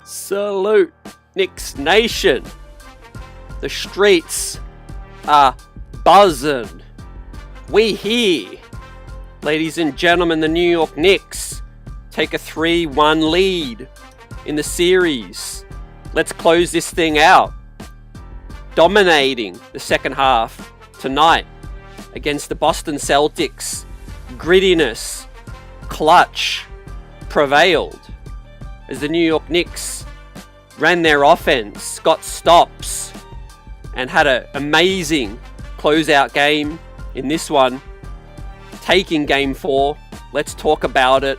Salute, Knicks Nation. The streets are buzzing. We here. Ladies and gentlemen, the New York Knicks take a 3-1 lead in the series. Let's close this thing out. Dominating the second half tonight against the Boston Celtics. Grittiness, clutch prevailed as the New York Knicks ran their offense, got stops, and had an amazing closeout game in this one. Taking game 4, let's talk about it.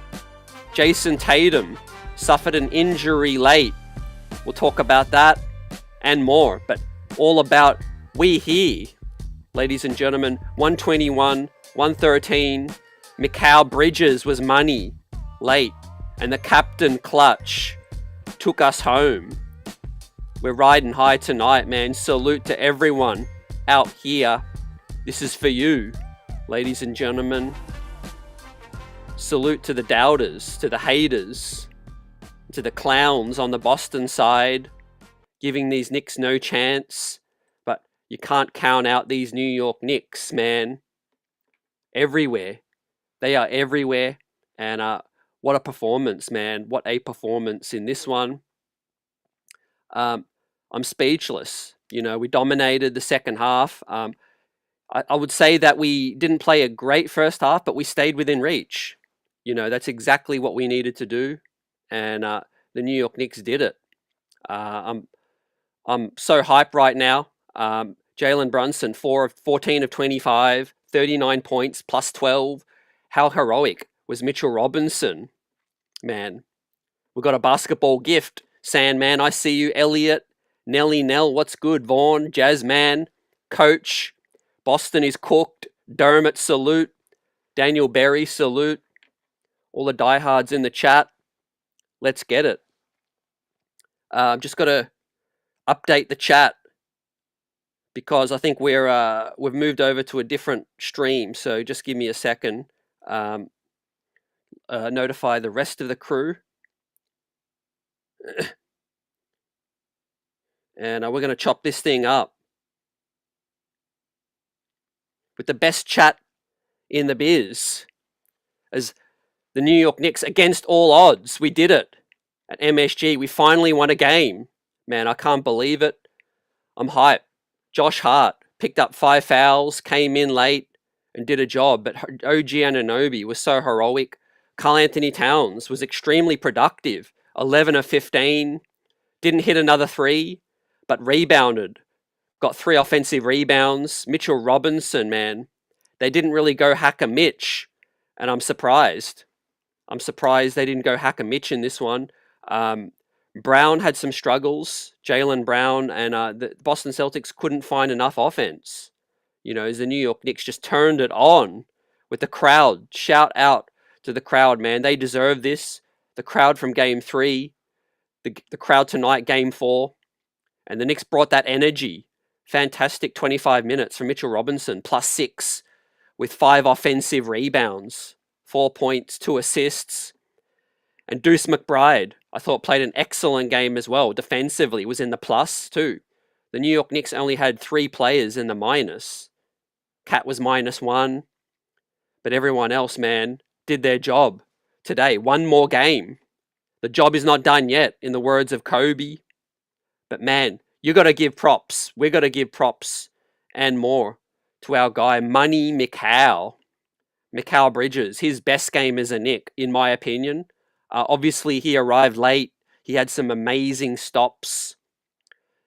Jason Tatum suffered an injury late. We'll talk about that and more, but all about we here. Ladies and gentlemen, 121, 113. Mikal Bridges was money late, and the captain clutch took us home. We're riding high tonight, man. Salute to everyone out here. This is for you, ladies and gentlemen. Salute to the doubters, to the haters, to the clowns on the Boston side, giving these Knicks no chance. But you can't count out these New York Knicks, man. Everywhere. They are everywhere. And what a performance, man. What a performance in this one. I'm speechless. You know, we dominated the second half. I would say that we didn't play a great first half, but we stayed within reach. You know, that's exactly what we needed to do. And the New York Knicks did it. I'm so hyped right now. Jalen Brunson, 14 of 25, 39 points, plus 12. How heroic was Mitchell Robinson? Man, we got a basketball gift. Sandman, I see you. Elliot, Nelly Nell, what's good? Vaughn, Jazzman, Coach. Boston is cooked. Dermot, salute. Daniel Berry, salute. All the diehards in the chat. Let's get it. Just got to update the chat because I think we've moved over to a different stream. So just give me a second. Notify the rest of the crew. And we're going to chop this thing up with the best chat in the biz. As the New York Knicks, against all odds, we did it at MSG. We finally won a game. Man, I can't believe it. I'm hyped. Josh Hart picked up 5 fouls, came in late, and did a job. But OG Anunoby was so heroic. Karl Anthony Towns was extremely productive. 11 of 15. Didn't hit another 3, but rebounded. Got 3 offensive rebounds. Mitchell Robinson, man. They didn't really go hack a Mitch. And I'm surprised. I'm surprised they didn't go hack a Mitch in this one. Brown had some struggles. Jaylen Brown and the Boston Celtics couldn't find enough offense. You know, as the New York Knicks just turned it on with the crowd. Shout out to the crowd, man. They deserve this. The crowd from Game 3. The crowd tonight, Game 4. And the Knicks brought that energy. Fantastic 25 minutes from Mitchell Robinson, plus 6, with 5 offensive rebounds, 4 points, 2 assists. And Deuce McBride, I thought, played an excellent game as well. Defensively, was in the plus too. The New York Knicks only had 3 players in the minus. Cat was -1. But everyone else, man, did their job today. One more game. The job is not done yet, in the words of Kobe. But man, you got to give props. We got to give props and more to our guy, Money Mikal. Mikal Bridges, his best game as a Knick, in my opinion. Obviously, he arrived late. He had some amazing stops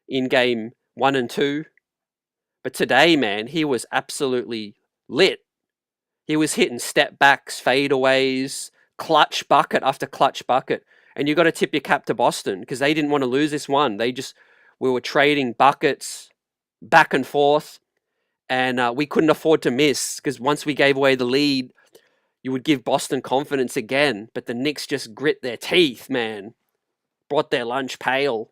in game 1 and 2. But today, man, he was absolutely lit. He was hitting step backs, fadeaways, clutch bucket after clutch bucket. And you got to tip your cap to Boston because they didn't want to lose this one. We were trading buckets back and forth. And we couldn't afford to miss because once we gave away the lead, you would give Boston confidence again. But the Knicks just grit their teeth, man. Brought their lunch pail.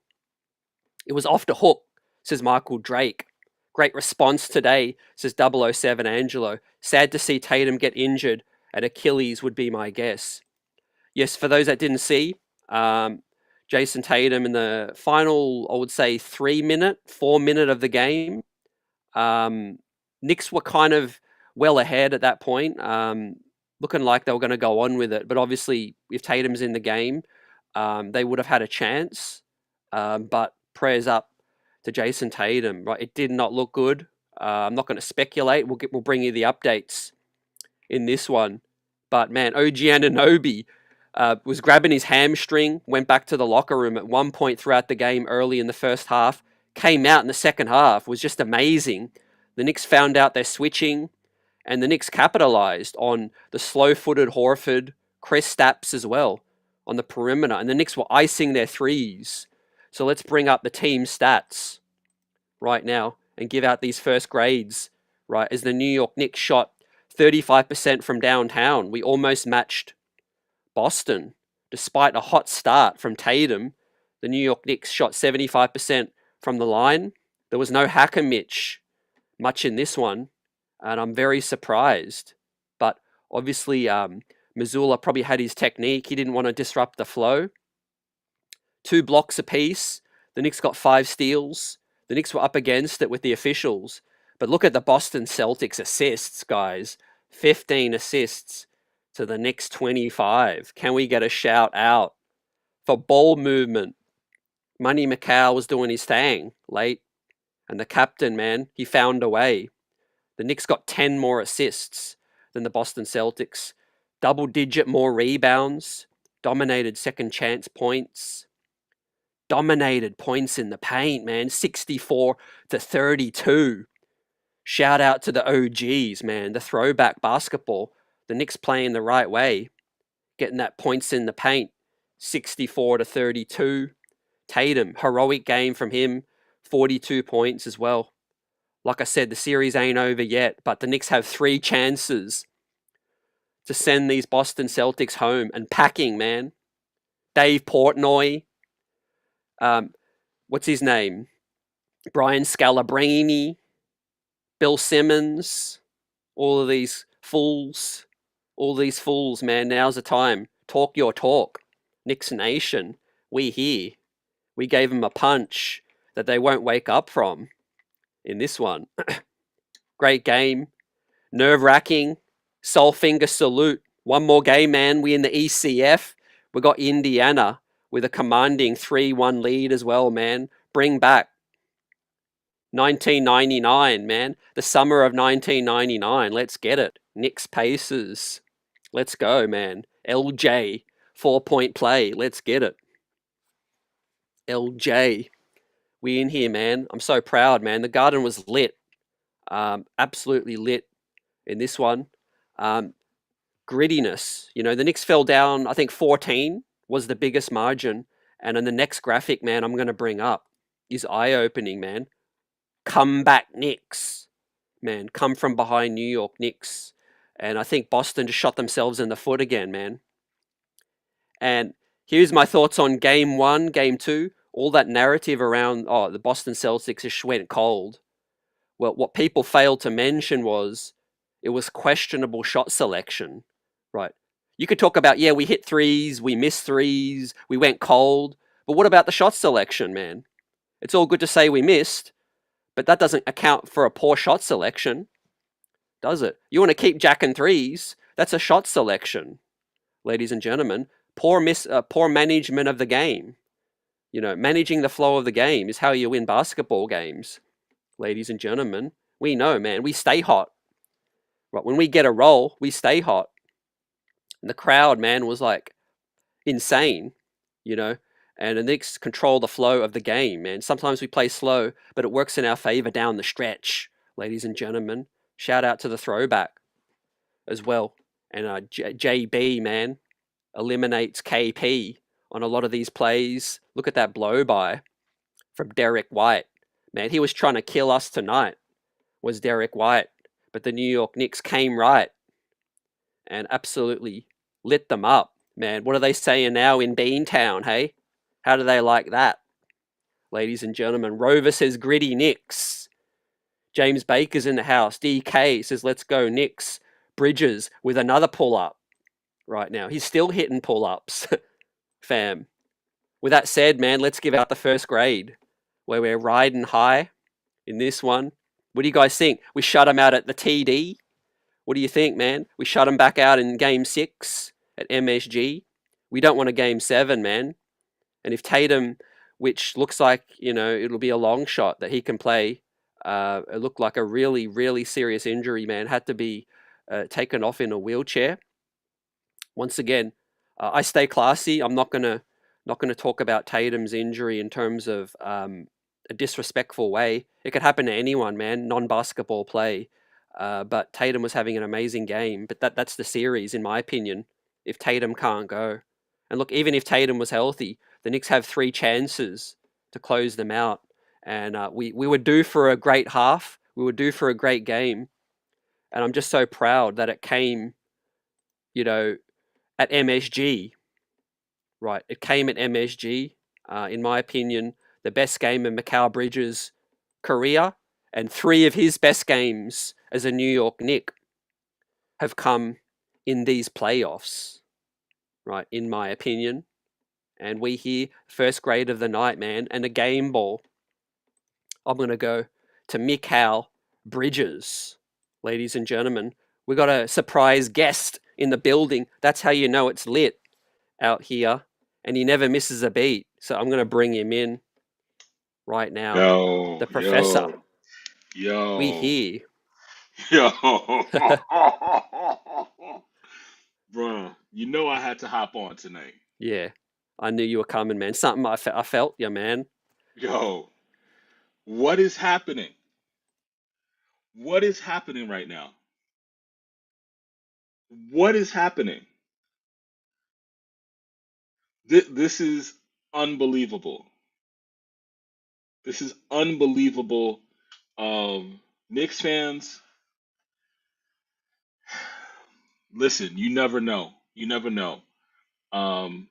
It was off the hook, says Michael Drake. Great response today, says 007 Angelo. Sad to see Tatum get injured, and Achilles would be my guess. Yes, for those that didn't see, Jason Tatum in the final, I would say 4 minute of the game. Knicks were kind of well ahead at that point, looking like they were going to go on with it. But obviously, if Tatum's in the game, they would have had a chance. But prayers up to Jason Tatum. Right, it did not look good. I'm not going to speculate. We'll bring you the updates in this one. But man, OG Anunoby was grabbing his hamstring, went back to the locker room at one point throughout the game early in the first half, came out in the second half, was just amazing. The Knicks found out their switching, and the Knicks capitalized on the slow-footed Horford, Chris Stapps as well on the perimeter, and the Knicks were icing their threes. So let's bring up the team stats right now and give out these first grades, right? As the New York Knicks shot 35% from downtown, we almost matched Boston. Despite a hot start from Tatum, the New York Knicks shot 75% from the line. There was no hacker Mitch much in this one, and I'm very surprised. But obviously, Missoula probably had his technique. He didn't want to disrupt the flow. 2 blocks apiece. The Knicks got 5 steals. The Knicks were up against it with the officials. But look at the Boston Celtics assists, guys. 15 assists to the Knicks 25. Can we get a shout out for ball movement? Money Macau was doing his thing late. And the captain, man, he found a way. The Knicks got 10 more assists than the Boston Celtics. Double-digit more rebounds. Dominated second chance points. Dominated points in the paint, man. 64-32. Shout out to the OGs, man. The throwback basketball. The Knicks playing the right way. Getting that points in the paint. 64-32. Tatum, heroic game from him. 42 points as well. Like I said, the series ain't over yet, but the Knicks have 3 chances to send these Boston Celtics home and packing, man. Dave Portnoy. What's his name? Brian Scalabrine. Bill Simmons. All of these fools. All these fools, man. Now's the time. Talk your talk. Knicks Nation. We here. We gave them a punch that they won't wake up from in this one. Great game. Nerve-wracking. Soulfinger salute. One more game, man. We in the ECF. We got Indiana with a commanding 3-1 lead as well, man. Bring back 1999, man. The summer of 1999. Let's get it. Knicks Pacers. Let's go, man. LJ. 4-point play. Let's get it. LJ. We in here, man. I'm so proud, man. The Garden was lit. Absolutely lit in this one. Grittiness. You know, the Knicks fell down, I think 14 was the biggest margin. And in the next graphic, man, I'm going to bring up is eye-opening, man. Comeback Knicks. Man, come from behind New York Knicks. And I think Boston just shot themselves in the foot again, man. And here's my thoughts on Game 1, Game 2. All that narrative around, the Boston Celtics just went cold. Well, what people failed to mention was it was questionable shot selection, right? You could talk about, we hit threes, we missed threes, we went cold. But what about the shot selection, man? It's all good to say we missed, but that doesn't account for a poor shot selection, does it? You want to keep jacking threes, that's a shot selection, ladies and gentlemen. Poor management of the game. You know, managing the flow of the game is how you win basketball games, ladies and gentlemen. We know, man, we stay hot. Right, when we get a roll, we stay hot. And the crowd, man, was like insane, you know. And the Knicks control the flow of the game, man. Sometimes we play slow, but it works in our favor down the stretch, ladies and gentlemen. Shout out to the throwback as well. And JB, man, eliminates KP on a lot of these plays. Look at that blow by from Derek White. Man, he was trying to kill us tonight, was Derek White. But the New York Knicks came right and absolutely lit them up. Man, what are they saying now in Beantown, hey? How do they like that? Ladies and gentlemen, Rover says gritty Knicks. James Baker's in the house. DK says let's go Knicks. Bridges with another pull-up right now. He's still hitting pull-ups, fam. With that said, man, let's give out the first grade where we're riding high in this one. What do you guys think? We shut them out at the TD. What do you think, man? We shut them back out in game 6 at MSG. We don't want a game 7, man. And if Tatum, which looks like, it'll be a long shot that he can play, it looked like a really, really serious injury, man, had to be taken off in a wheelchair. Once again, I stay classy. I'm not gonna talk about Tatum's injury in terms of a disrespectful way. It could happen to anyone, man. Non-basketball play, but Tatum was having an amazing game. But that's the series, in my opinion. If Tatum can't go, and look, even if Tatum was healthy, the Knicks have 3 chances to close them out, and we were due for a great half. We were due for a great game, and I'm just so proud that it came, you know, at MSG. Right, it came at MSG. In my opinion, the best game in Mikal Bridges' career, and 3 of his best games as a New York Knick have come in these playoffs. Right, in my opinion. And we here, first grade of the night, man, and a game ball. I'm going to go to Mikal Bridges. Ladies and gentlemen, we got a surprise guest in the building. That's how you know it's lit out here. And he never misses a beat. So I'm going to bring him in right now. Yo, The professor. yo, We yo, here. yo. Bruh, you know I had to hop on tonight. Yeah. I knew you were coming, man. Something I felt you, man. Yo, what is happening? What is happening right now? What is happening? This is unbelievable. This is unbelievable. Knicks fans, listen, you never know. You never know. Um,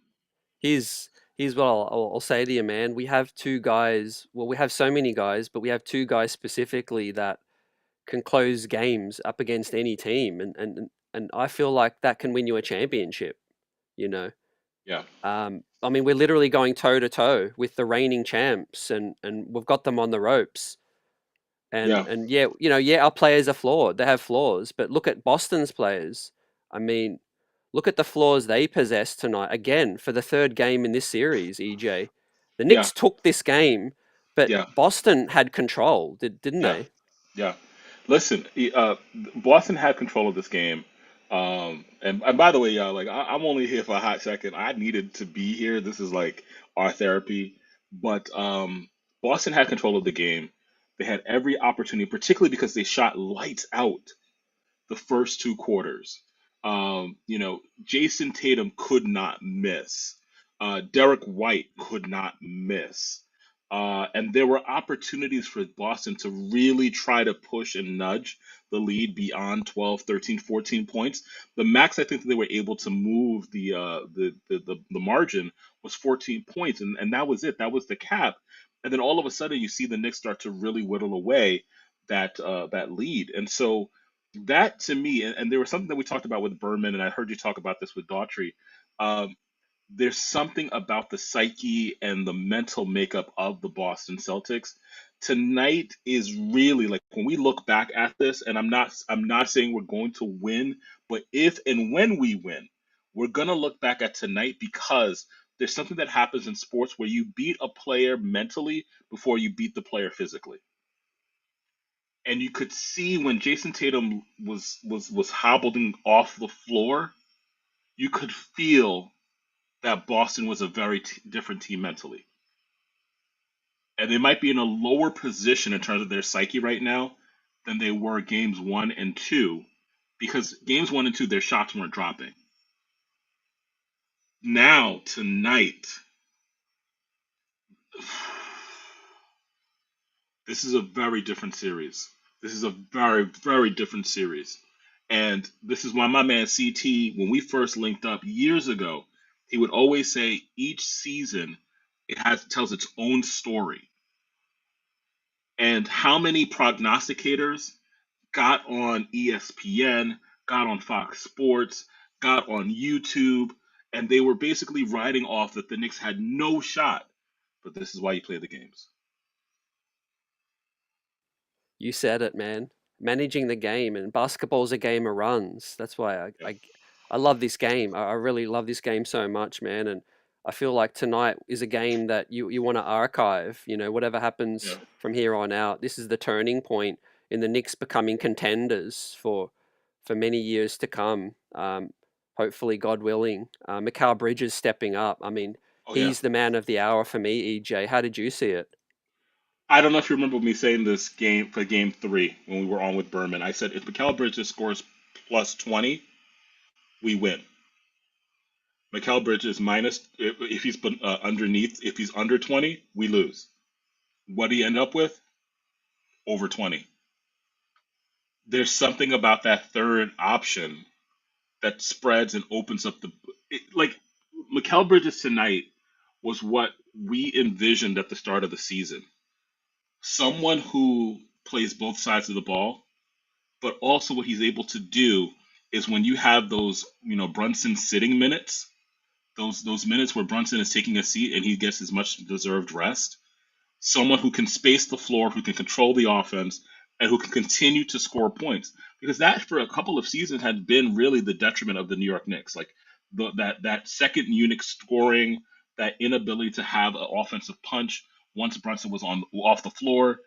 Here's what I'll say to you, man. We have 2 guys. Well, we have so many guys, but we have 2 guys specifically that can close games up against any team, and I feel like that can win you a championship. You know, yeah, I mean, we're literally going toe to toe with the reigning champs, and we've got them on the ropes. And yeah, and yeah, yeah, our players are flawed. They have flaws, but look at Boston's players. I mean, look at the flaws they possess tonight. Again, for the 3rd game in this series, EJ. The yeah, Knicks took this game, but yeah. Boston had control, didn't Yeah, they? yeah. Listen, Boston had control of this game. And by the way, y'all, like I'm only here for a hot second. I needed to be here. This is like our therapy. But Boston had control of the game. They had every opportunity, particularly because they shot lights out the first 2 quarters. Jason Tatum could not miss. Derek White could not miss. And there were opportunities for Boston to really try to push and nudge the lead beyond 12, 13, 14 points. The max I think that they were able to move the margin was 14 points, and that was it. That was the cap. And then all of a sudden, you see the Knicks start to really whittle away that lead. And so that to me, and there was something that we talked about with Berman, and I heard you talk about this with Daughtry. Um, there's something about the psyche and the mental makeup of the Boston Celtics. Tonight is really like when we look back at this, and I'm not saying we're going to win, but if and when we win, we're gonna look back at tonight because there's something that happens in sports where you beat a player mentally before you beat the player physically. And you could see when Jason Tatum was hobbling off the floor, you could feel that Boston was a very different team mentally, and they might be in a lower position in terms of their psyche right now than they were games 1 and 2, because games 1 and 2 their shots weren't dropping. Now tonight, this is a very different series. This is a very, very different series. And this is why my man CT, when we first linked up years ago, he would always say each season tells its own story. And how many prognosticators got on ESPN, got on Fox Sports, got on YouTube, and they were basically riding off that the Knicks had no shot. But this is why you play the games. You said it, man. Managing the game, and basketball's a game of runs. That's why Yeah, I love this game. I really love this game so much, man. And I feel like tonight is a game that you want to archive. You know, whatever yeah, happens from here on out, this is the turning point in the Knicks becoming contenders for many years to come. Hopefully, God willing. Mikal Bridges stepping up. I mean, oh yeah. he's the man of the hour for me, EJ. How did you see it? I don't know if you remember me saying this game for game three when we were on with Berman. I said if Mikal Bridges scores plus 20, we win. Mikal Bridges minus if he's underneath, if he's under 20, we lose. What do you end up with? Over 20. There's something about that third option that spreads and opens up like Mikal Bridges tonight was what we envisioned at the start of the season. Someone who plays both sides of the ball, but also what he's able to do is when you have those, Brunson sitting minutes, those minutes where Brunson is taking a seat and he gets his much deserved rest, someone who can space the floor, who can control the offense, and who can continue to score points. Because that, for a couple of seasons, had been really the detriment of the New York Knicks. Like that second unit scoring, that inability to have an offensive punch once Brunson was on off the floor.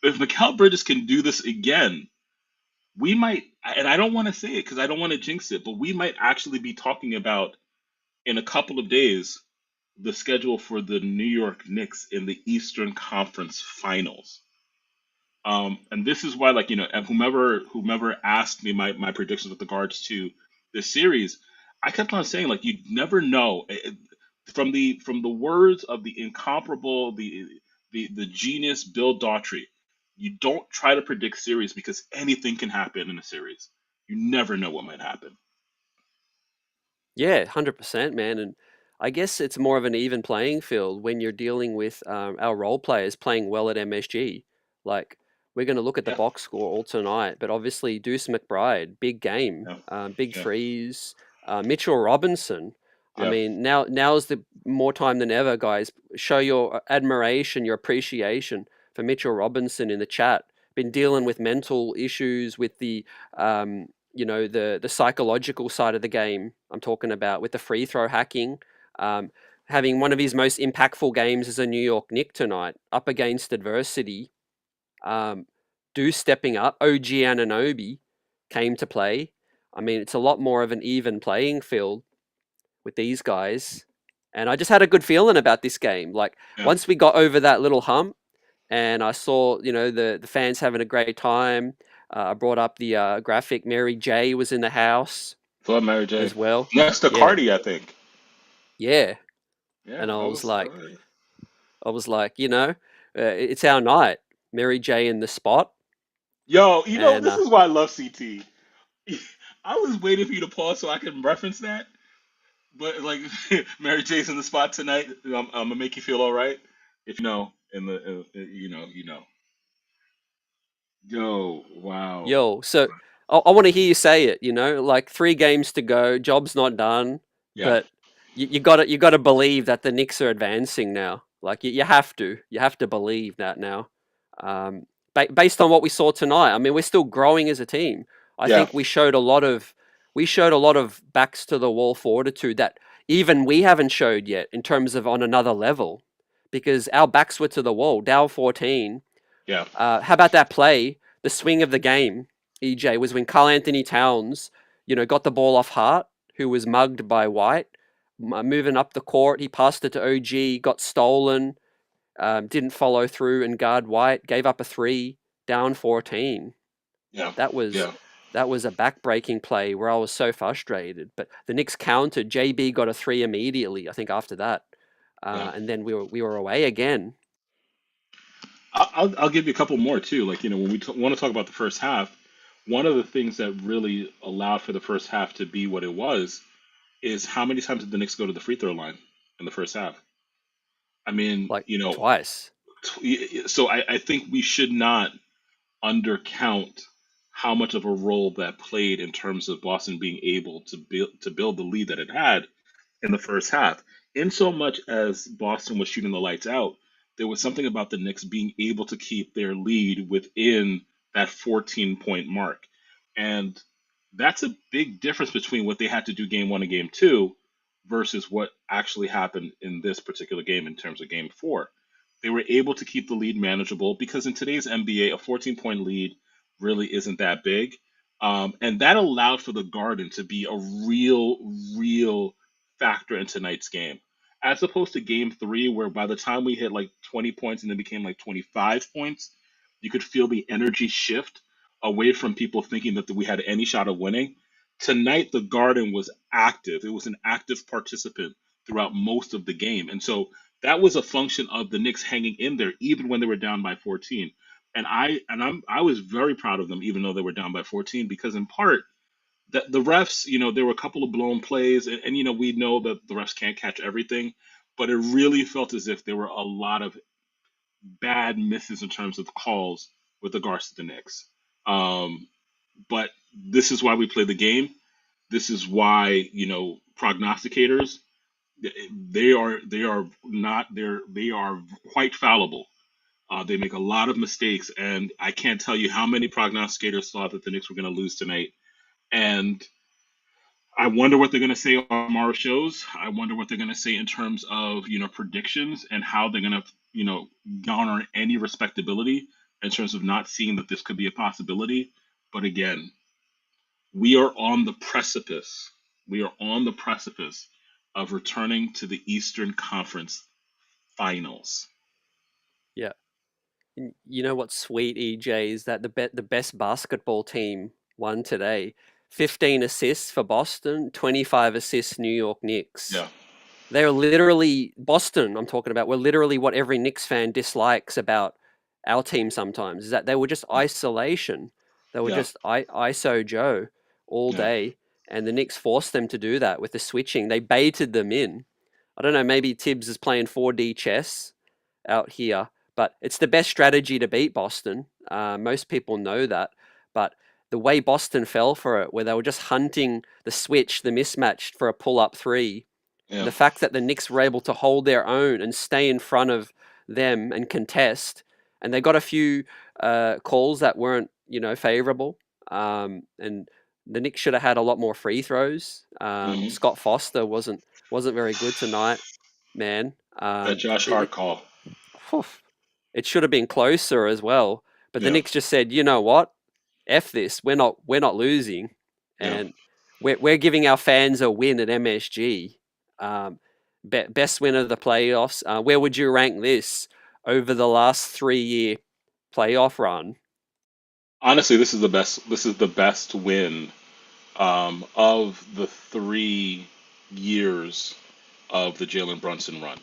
If Mikal Bridges can do this again, we might, and I don't want to say it because I don't want to jinx it, but we might actually be talking about in a couple of days the schedule for the New York Knicks in the Eastern Conference Finals. And this is why, like, and whomever asked me my predictions with regards to this series, I kept on saying, like, you never know. From the words of the incomparable, the genius Bill Daughtry, you don't try to predict series because anything can happen in a series. You never know what might happen. Yeah, 100%, man. And I guess it's more of an even playing field when you're dealing with our role players playing well at MSG. Like, we're going to look at the Yeah, box score all tonight, but obviously, Deuce McBride, big game, yeah, big yeah, threes. Mitchell Robinson. I yeah, mean, now's the more time than ever, guys. Show your admiration, your appreciation for Mitchell Robinson in the chat. Been dealing with mental issues with um, the psychological side of the game. I'm talking about with the free throw hacking, um, having one of his most impactful games as a New York Knick tonight, up against adversity. Um, Do stepping up. OG Ananobi came to play. I mean, it's a lot more of an even playing field with these guys, and I just had a good feeling about this game. Like yeah. once we got over that little hump, and I saw the fans having a great time. I brought up the graphic. Mary J was in the house Thought Mary J. as well. Next to Yeah, Cardi, I think. yeah. Yeah, And that was. I was like, it's our night. Mary J in the spot, Yo, and this is why I love CT. I was waiting for you to pause so I can reference that. But like, Mary J's in the spot tonight. I'm gonna make you feel all right. If you know, in the, you know. Yo, wow. yo. So I want to hear you say it. Like 3 games to go, job's not done, Yeah, but you got to believe that the Knicks are advancing now. Like you have to believe that now. Based on what we saw tonight, I mean, we're still growing as a team. I yeah, think we showed a lot of backs to the wall fortitude that even we haven't showed yet in terms of on another level, because our backs were to the wall. Dow 14. yeah, How about that play? The swing of the game, EJ, was when Carl Anthony Towns, got the ball off Hart, who was mugged by White, moving up the court. He passed it to OG, got stolen, didn't follow through and guard White, gave up a three, down 14. yeah, That was yeah, that was a back-breaking play where I was so frustrated. But the Knicks countered. JB got a three immediately, I think, after that, yeah. and then we were away again. I'll give you a couple more too. Like, when we want to talk about the first half, one of the things that really allowed for the first half to be what it was is how many times did the Knicks go to the free throw line in the first half? I mean, Like twice. so I think we should not undercount how much of a role that played in terms of Boston being able to build the lead that it had in the first half. In so much as Boston was shooting the lights out, there was something about the Knicks being able to keep their lead within that 14-point mark. And that's a big difference between what they had to do game one and game two versus what actually happened in this particular game in terms of game four. They were able to keep the lead manageable because in today's NBA, a 14-point lead really isn't that big. And that allowed for the Garden to be a real factor in tonight's game. As opposed to game three, where by the time we hit like 20 points and it became like 25 points, you could feel the energy shift away from people thinking that we had any shot of winning. Tonight, the Garden was active. It was an active participant throughout most of the game. And so that was a function of the Knicks hanging in there, even when they were down by 14. I was very proud of them, even though they were down by 14, because in part the refs, there were a couple of blown plays, and we know that the refs can't catch everything, but it really felt as if there were a lot of bad misses in terms of the calls with regards to the Knicks. Um, but this is why we play the game. This is why prognosticators, they are not they are quite fallible. They make a lot of mistakes, and I can't tell you how many prognosticators thought that the Knicks were going to lose tonight. And I wonder what they're going to say on tomorrow's shows. I wonder what they're going to say in terms of predictions and how they're going to garner any respectability in terms of not seeing that this could be a possibility. But again, we are on the precipice. We are on the precipice of returning to the Eastern Conference Finals. Yeah. You know what's sweet, EJ, is that the best basketball team won today. 15 assists for Boston, 25 assists New York Knicks. Yeah, They're literally Boston. I'm talking about. We're literally what every Knicks fan dislikes about our team. Sometimes is that they were just isolation. They were yeah, just ISO Joe all yeah. day, and the Knicks forced them to do that with the switching. They baited them in. I don't know. Maybe Tibbs is playing 4D chess out here, but it's the best strategy to beat Boston. Most people know that, but the way Boston fell for it, where they were just hunting the switch, the mismatch for a pull-up three, and Yeah. the fact that the Knicks were able to hold their own and stay in front of them and contest, and they got a few calls that weren't, favorable, and the Knicks should have had a lot more free throws. Hmm. Scott Foster wasn't very good tonight, man. That Josh Hart It, call. Whew, it should have been closer as well. But the Yeah, Knicks just said, you know what? F this. We're not losing, yeah. and we're giving our fans a win at MSG. Best win of the playoffs. Where would you rank this over the last 3 year playoff run? Honestly, this is the best. This is the best win of the 3 years of the Jalen Brunson run.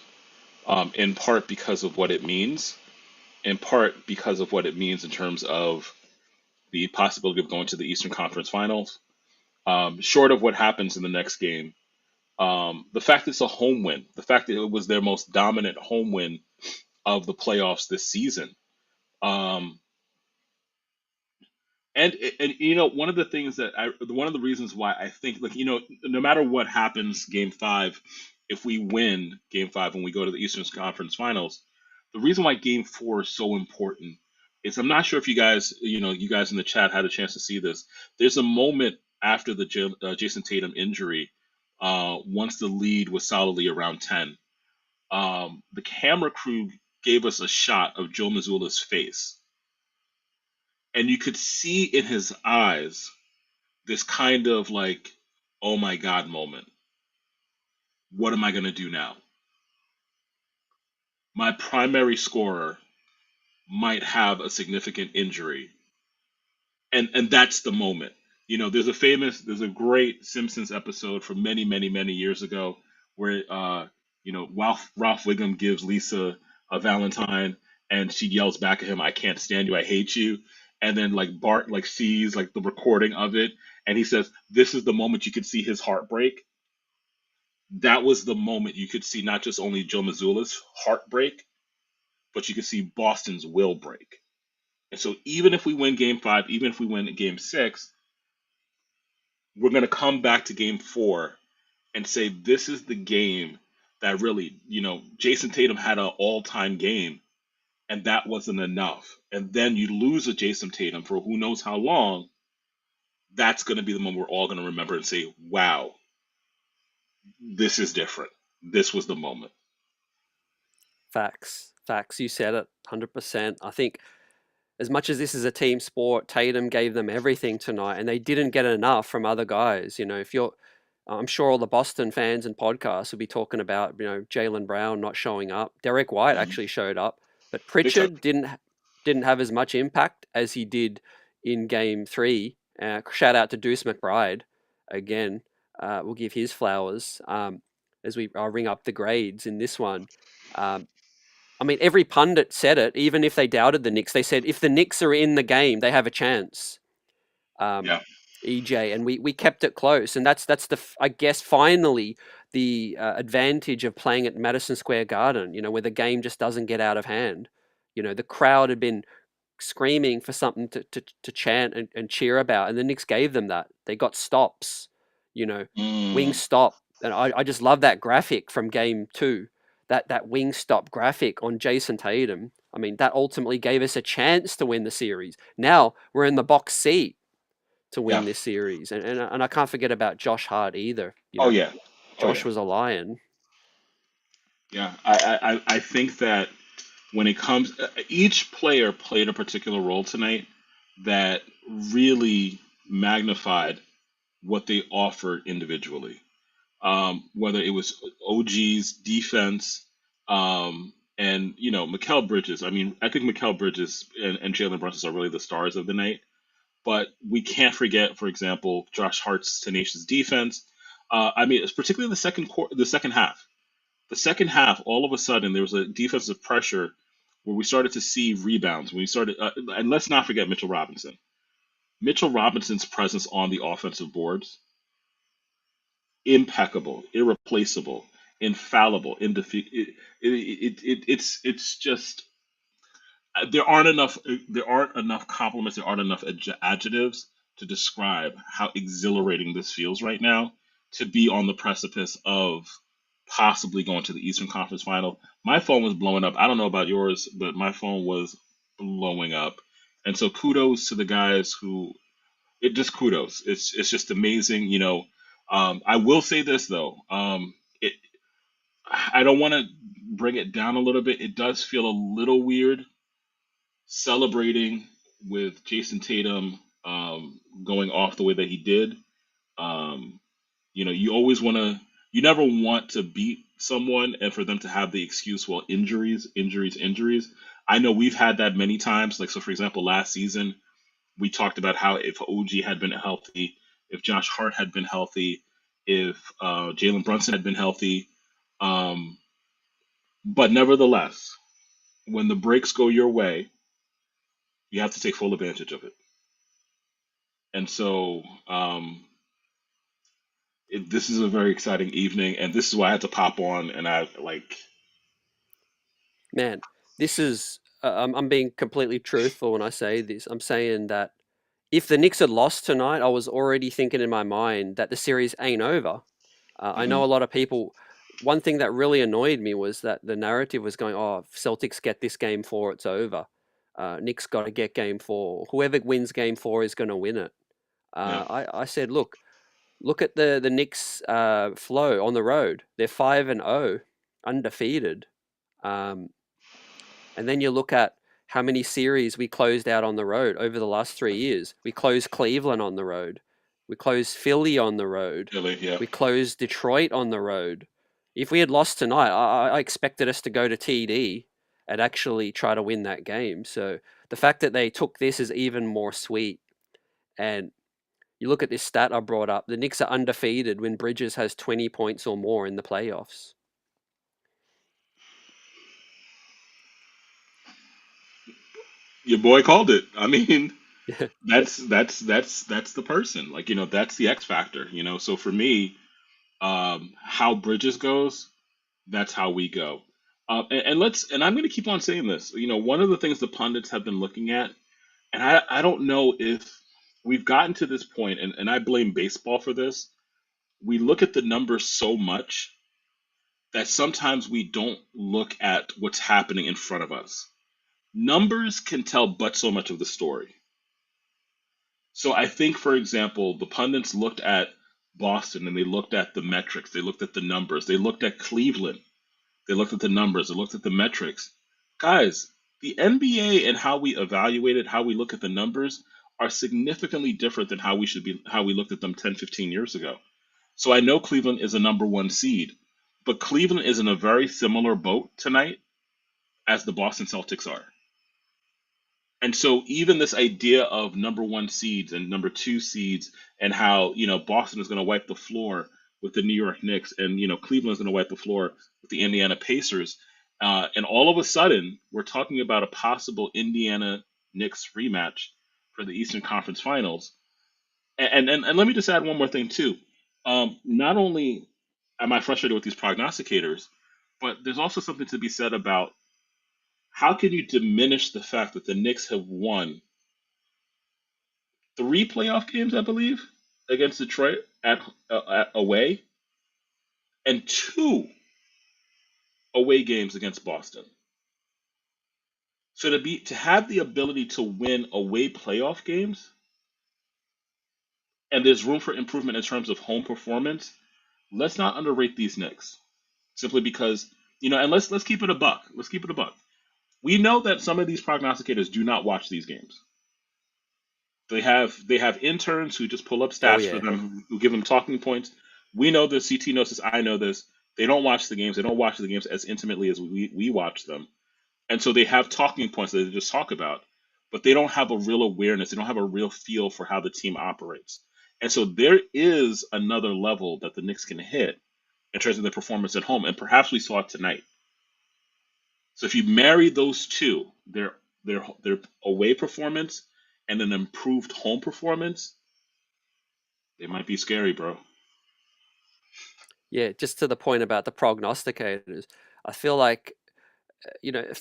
In part because of what it means. In part because of what it means in terms of the possibility of going to the Eastern Conference Finals. Short of what happens in the next game, the fact it's a home win, the fact that it was their most dominant home win of the playoffs this season. Um, and one of the things that one of the reasons why I think, like, no matter what happens game five, if we win game five when we go to the Eastern Conference Finals, the reason why game four is so important is, I'm not sure if you guys in the chat had a chance to see this. There's a moment after the Jason Tatum injury, once the lead was solidly around 10, the camera crew gave us a shot of Joe Mazzulla's face, and you could see in his eyes this kind of like, oh my God moment. What am I going to do now? My primary scorer might have a significant injury. And that's the moment. There's a great Simpsons episode from many years ago where, Ralph Wiggum gives Lisa a Valentine, and she yells back at him, "I can't stand you, I hate you." And then like Bart like sees like the recording of it, and he says, "This is the moment you could see his heart break." That was the moment you could see not just only Joe Mazzulla's heart break, but you could see Boston's will break. And so even if we win game five, even if we win game six, we're going to come back to game four and say this is the game that really, Jason Tatum had an all-time game, and that wasn't enough. And then you lose a Jason Tatum for who knows how long. That's going to be the moment we're all going to remember and say, "Wow, this is different. This was the moment." Facts. Facts. You said it 100%. I think as much as this is a team sport, Tatum gave them everything tonight, and they didn't get enough from other guys. If you're, I'm sure all the Boston fans and podcasts will be talking about, Jaylen Brown not showing up. Derek White Mhm. actually showed up, but Big time. Pritchard didn't have as much impact as he did in Game 3. Shout out to Deuce McBride again. We'll give his flowers as we ring up the grades in this one. Um, I mean, every pundit said it, even if they doubted the Knicks. They said if the Knicks are in the game, they have a chance. Um, Yeah. EJ, and we kept it close, and that's I guess finally the advantage of playing at Madison Square Garden. Where the game just doesn't get out of hand. The crowd had been screaming for something to chant and cheer about, and the Knicks gave them that. They got stops, you know, wing Mm, stop, and I just love that graphic from Game 2, that wing stop graphic on Jason Tatum. I mean, that ultimately gave us a chance to win the series. Now we're in the box seat to yeah. win this series, and I can't forget about Josh Hart either. Oh yeah. Oh Josh yeah. was a lion. Yeah. I think that when it comes, each player played a particular role tonight that really magnified what they offered individually. Whether it was OG's defense, and Mikal Bridges. I mean, I think Mikal Bridges and Jalen Brunson are really the stars of the night. But we can't forget, for example, Josh Hart's tenacious defense. I mean, it's particularly the second half. The second half, all of a sudden, there was a defensive pressure where we started to see rebounds. When we started, and let's not forget Mitchell Robinson. Mitchell Robinson's presence on the offensive boards, impeccable, irreplaceable, infallible, it's just there aren't enough compliments, there aren't enough adjectives to describe how exhilarating this feels right now to be on the precipice of possibly going to the Eastern Conference Final. My phone was blowing up. I don't know about yours, but my phone was blowing up. And so kudos to the guys who it just kudos. It's just amazing, I will say this though. I don't want to bring it down a little bit. It does feel a little weird celebrating with Jason Tatum going off the way that he did. Um, you always want to, you never want to beat someone and for them to have the excuse, well, injuries, injuries, injuries. I know we've had that many times. Like, so for example, last season, we talked about how if OG had been healthy, if Josh Hart had been healthy, if Jalen Brunson had been healthy. Um, but nevertheless, when the breaks go your way, you have to take full advantage of it. And so this is a very exciting evening, and this is why I had to pop on. And I like, Man, this is. I'm being completely truthful when I say this. I'm saying that if the Knicks had lost tonight, I was already thinking in my mind that the series ain't over. I know mhm, a lot of people. One thing that really annoyed me was that the narrative was going, "Oh, if Celtics get this game four, it's over. Knicks got to get game four. Whoever wins game four is going to win it." yeah, I said, look at the Knicks flow on the road. They're 5-0, undefeated. Um, and then you look at how many series we closed out on the road over the last 3 years. We closed Cleveland on the road. We closed Philly on the road. really, yeah. We closed Detroit on the road. If we had lost tonight, I expected us to go to TD and actually try to win that game. So the fact that they took this is even more sweet. And you look at this stat I brought up, the Knicks are undefeated when Bridges has 20 points or more in the playoffs. Your boy called it. I mean, that's the person. Like, that's the X factor. So for me, how Bridges goes, that's how we go. And I'm going to keep on saying this. One of the things the pundits have been looking at And I don't know if we've gotten to this point, and I blame baseball for this. We look at the numbers so much that sometimes we don't look at what's happening in front of us. Numbers can tell but so much of the story. So I think, for example, the pundits looked at Boston and they looked at the metrics, they looked at the numbers, they looked at Cleveland, they looked at the numbers, they looked at the metrics. Guys, the NBA and how we evaluate it, how we look at the numbers are significantly different than how we looked at them 10, 15 years ago. So I know Cleveland is a number one seed, but Cleveland is in a very similar boat tonight as the Boston Celtics are. And so even this idea of number one seeds and number two seeds and how, Boston is going to wipe the floor with the New York Knicks and, Cleveland is going to wipe the floor with the Indiana Pacers. And all of a sudden, we're talking about a possible Indiana Knicks rematch for the Eastern Conference Finals. And let me just add one more thing, too. Not only am I frustrated with these prognosticators, but there's also something to be said about how can you diminish the fact that the Knicks have won three playoff games, I believe, against Detroit at away, and two away games against Boston. So to have the ability to win away playoff games, and there's room for improvement in terms of home performance, let's not underrate these Knicks. Simply because, and let's keep it a buck. Let's keep it a buck. We know that some of these prognosticators do not watch these games. They have interns who just pull up Oh stats for yeah. them, who give them talking points. We know this. CT knows this. I know this. They don't watch the games. They don't watch the games as intimately as we watch them, and so they have talking points that they just talk about, but they don't have a real awareness. They don't have a real feel for how the team operates, and so there is another level that the Knicks can hit in terms of their performance at home, and perhaps we saw it tonight. So if you marry those two, their away performance and an improved home performance, they might be scary, bro. Yeah, just to the point about the prognosticators, I feel like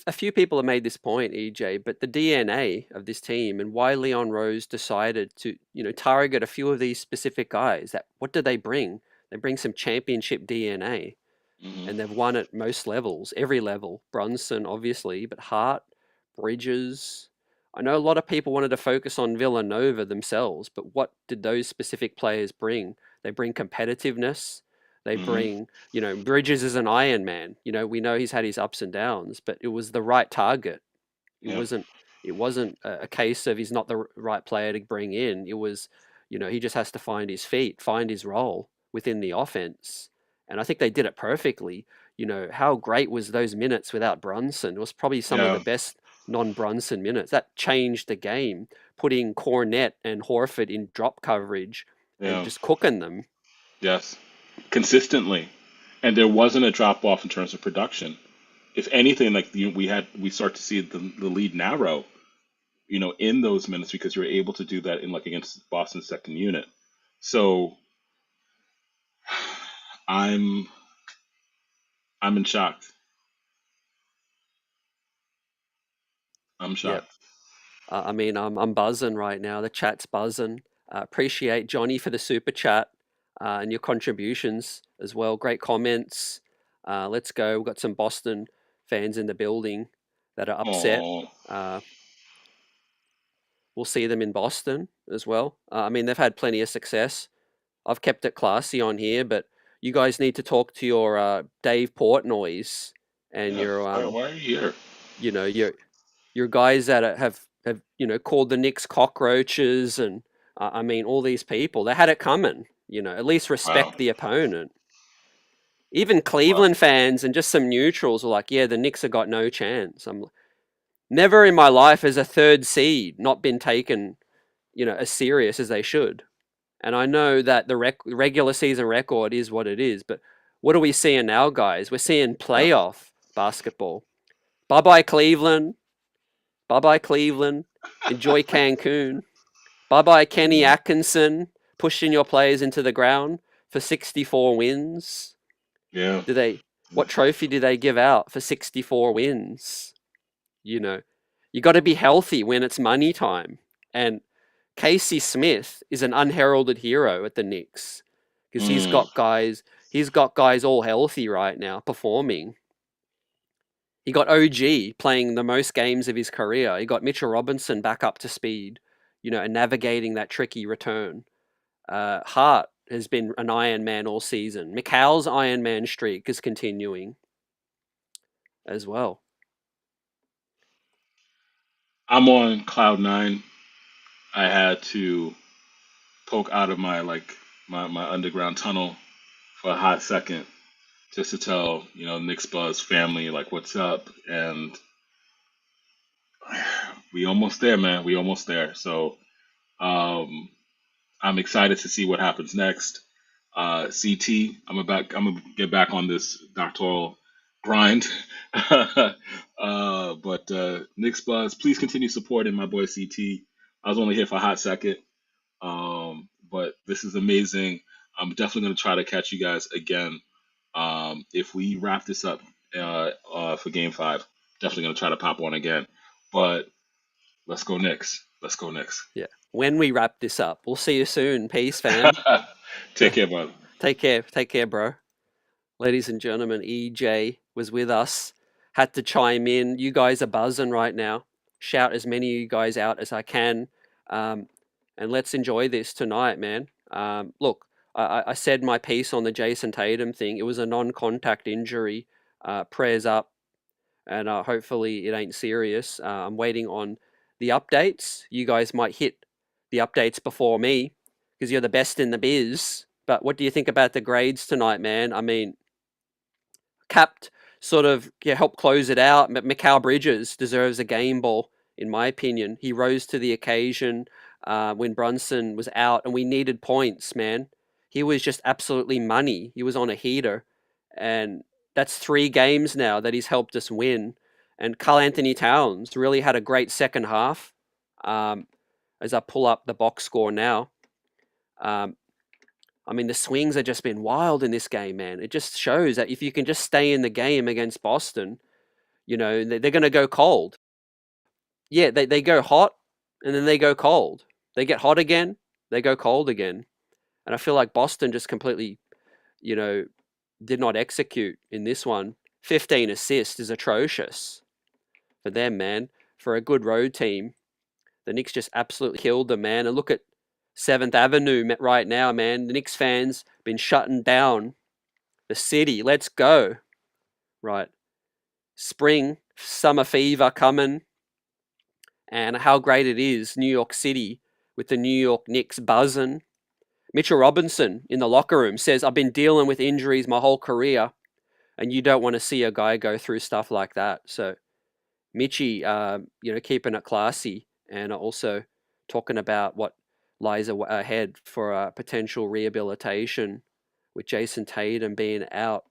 a few people have made this point, EJ, but the DNA of this team and why Leon Rose decided to, target a few of these specific guys, that what do they bring? They bring some championship DNA, Hmm. and they've won at most levels, every level. Brunson, obviously, but Hart, Bridges. I know a lot of people wanted to focus on Villanova themselves, but what did those specific players bring? They bring competitiveness. They Hmm. bring, Bridges is an Iron Man. We know he's had his ups and downs, but it was the right target. It Yeah. wasn't. It wasn't a case of he's not the right player to bring in. It was, he just has to find his feet, find his role within the offense, and I think they did it perfectly. How great was those minutes without Brunson? It was probably some of Yeah. the best non-Brunson minutes. That changed the game, putting Cornette and Horford in drop coverage and Yeah. just cooking them. Yes. Consistently, and there wasn't a drop off in terms of production. If anything, like we start to see the lead narrow, in those minutes because you were able to do that in like against Boston's second unit. So I'm I'm in shock. I'm Yep. shocked. I mean, I'm buzzing right now. The chat's buzzing. Appreciate Johnny for the super chat and your contributions as well. Great comments. Let's go. We've got some Boston fans in the building that are upset. Oh, Uh, we'll see them in Boston as well. I mean, they've had plenty of success. I've kept it classy on here, but you guys need to talk to your Dave Portnoy's and yeah. your Why are you here? you know your guys that have called the Knicks cockroaches, and I mean all these people, they had it coming. At least Wow. respect the opponent. Even Wow. Cleveland fans and just some neutrals were like, yeah, the Knicks have got no chance. Never in my life has a third seed not been taken as serious as they should. And I know that the regular season record is what it is, but what are we seeing now, guys? We're seeing Yeah. playoff basketball. Bye bye Cleveland. Bye bye Cleveland. Enjoy Cancun. Bye bye Kenny Yeah. Atkinson, pushing your players into the ground for 64 wins. Yeah. Do they? What trophy do they give out for 64 wins? You know, you got to be healthy when it's money time. And Casey Smith is an unheralded hero at the Knicks because he's got guys all healthy right now, performing. He got OG playing the most games of his career. He got Mitchell Robinson back up to speed, and navigating that tricky return. Hart has been an Iron Man all season. McCall's Iron Man streak is continuing as well. I'm on cloud nine. I had to poke out of my underground tunnel for a hot second just to tell Knicks Buzz family like what's up, and we almost there, man. We almost there. So um, I'm excited to see what happens next. CT, I'm gonna get back on this doctoral grind. But Knicks Buzz, please continue supporting my boy CT. I was only here for a hot second, but this is amazing. I'm definitely gonna try to catch you guys again. If we wrap this up for Game Five, definitely gonna try to pop on again. But let's go Knicks. Let's go Knicks. Yeah. When we wrap this up, we'll see you soon. Peace, fam. Take care, bud. Take care, bro. Ladies and gentlemen, EJ was with us. Had to chime in. You guys are buzzing right now. Shout as many of you guys out as I can. And let's enjoy this tonight, man. Look, I said my piece on the Jason Tatum thing. It was a non-contact injury. Prayers up. And hopefully it ain't serious. I'm waiting on the updates. You guys might hit the updates before me because you're the best in the biz. But what do you think about the grades tonight, man? I mean, capped sort of helped close it out. Mikal Bridges deserves a game ball, in my opinion. He rose to the occasion when Brunson was out, and we needed points, man. He was just absolutely money. He was on a heater, and that's 3 games now that he's helped us win. And Karl Anthony Towns really had a great second half. As I pull up the box score now, I mean, the swings have just been wild in this game, man. It just shows that if you can just stay in the game against Boston, they're going to go cold. Yeah, they go hot, and then they go cold. They get hot again, they go cold again. And I feel like Boston just completely, did not execute in this one. 15 assists is atrocious for them, man. For a good road team, the Knicks just absolutely killed them, man. And look at 7th Avenue right now, man. The Knicks fans been shutting down the city. Let's go. Right. Spring, summer fever coming. And how great it is, New York City, with the New York Knicks buzzing. Mitchell Robinson in the locker room says, I've been dealing with injuries my whole career, and you don't want to see a guy go through stuff like that. So Mitchie, keeping it classy, and also talking about what lies ahead for potential rehabilitation with Jason Tatum being out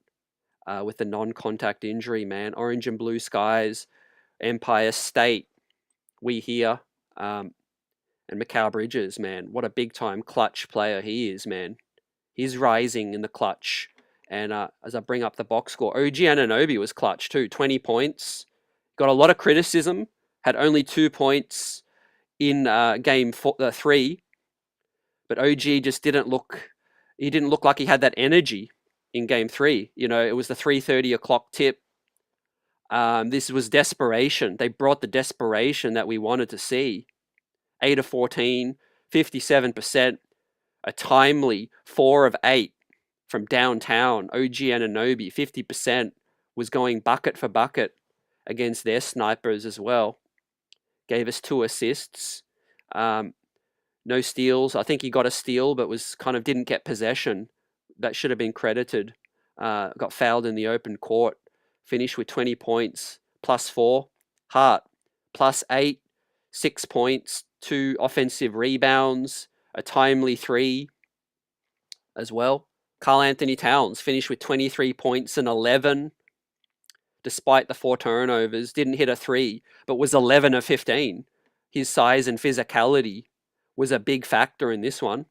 with the non-contact injury, man. Orange and blue skies, Empire State, we here. And Mikal Bridges, man, what a big-time clutch player he is, man. He's rising in the clutch. And as I bring up the box score, OG Anunoby was clutch too, 20 points. Got a lot of criticism, had only 2 points in game 3. But OG just didn't look like he had that energy in game 3. It was the 3:30 o'clock tip. This was desperation. They brought the desperation that we wanted to see. 8 of 14, 57%, a timely 4 of 8 from downtown. OG Anunoby, 50%, was going bucket for bucket against their snipers as well. Gave us 2 assists. No steals. I think he got a steal, but didn't get possession. That should have been credited. Got fouled in the open court. Finished with 20 points, +4. Hart, +8, 6 points, 2 offensive rebounds, a timely 3 as well. Karl Anthony Towns finished with 23 points and 11, despite the 4 turnovers. Didn't hit a 3, but was 11 of 15. His size and physicality was a big factor in this one.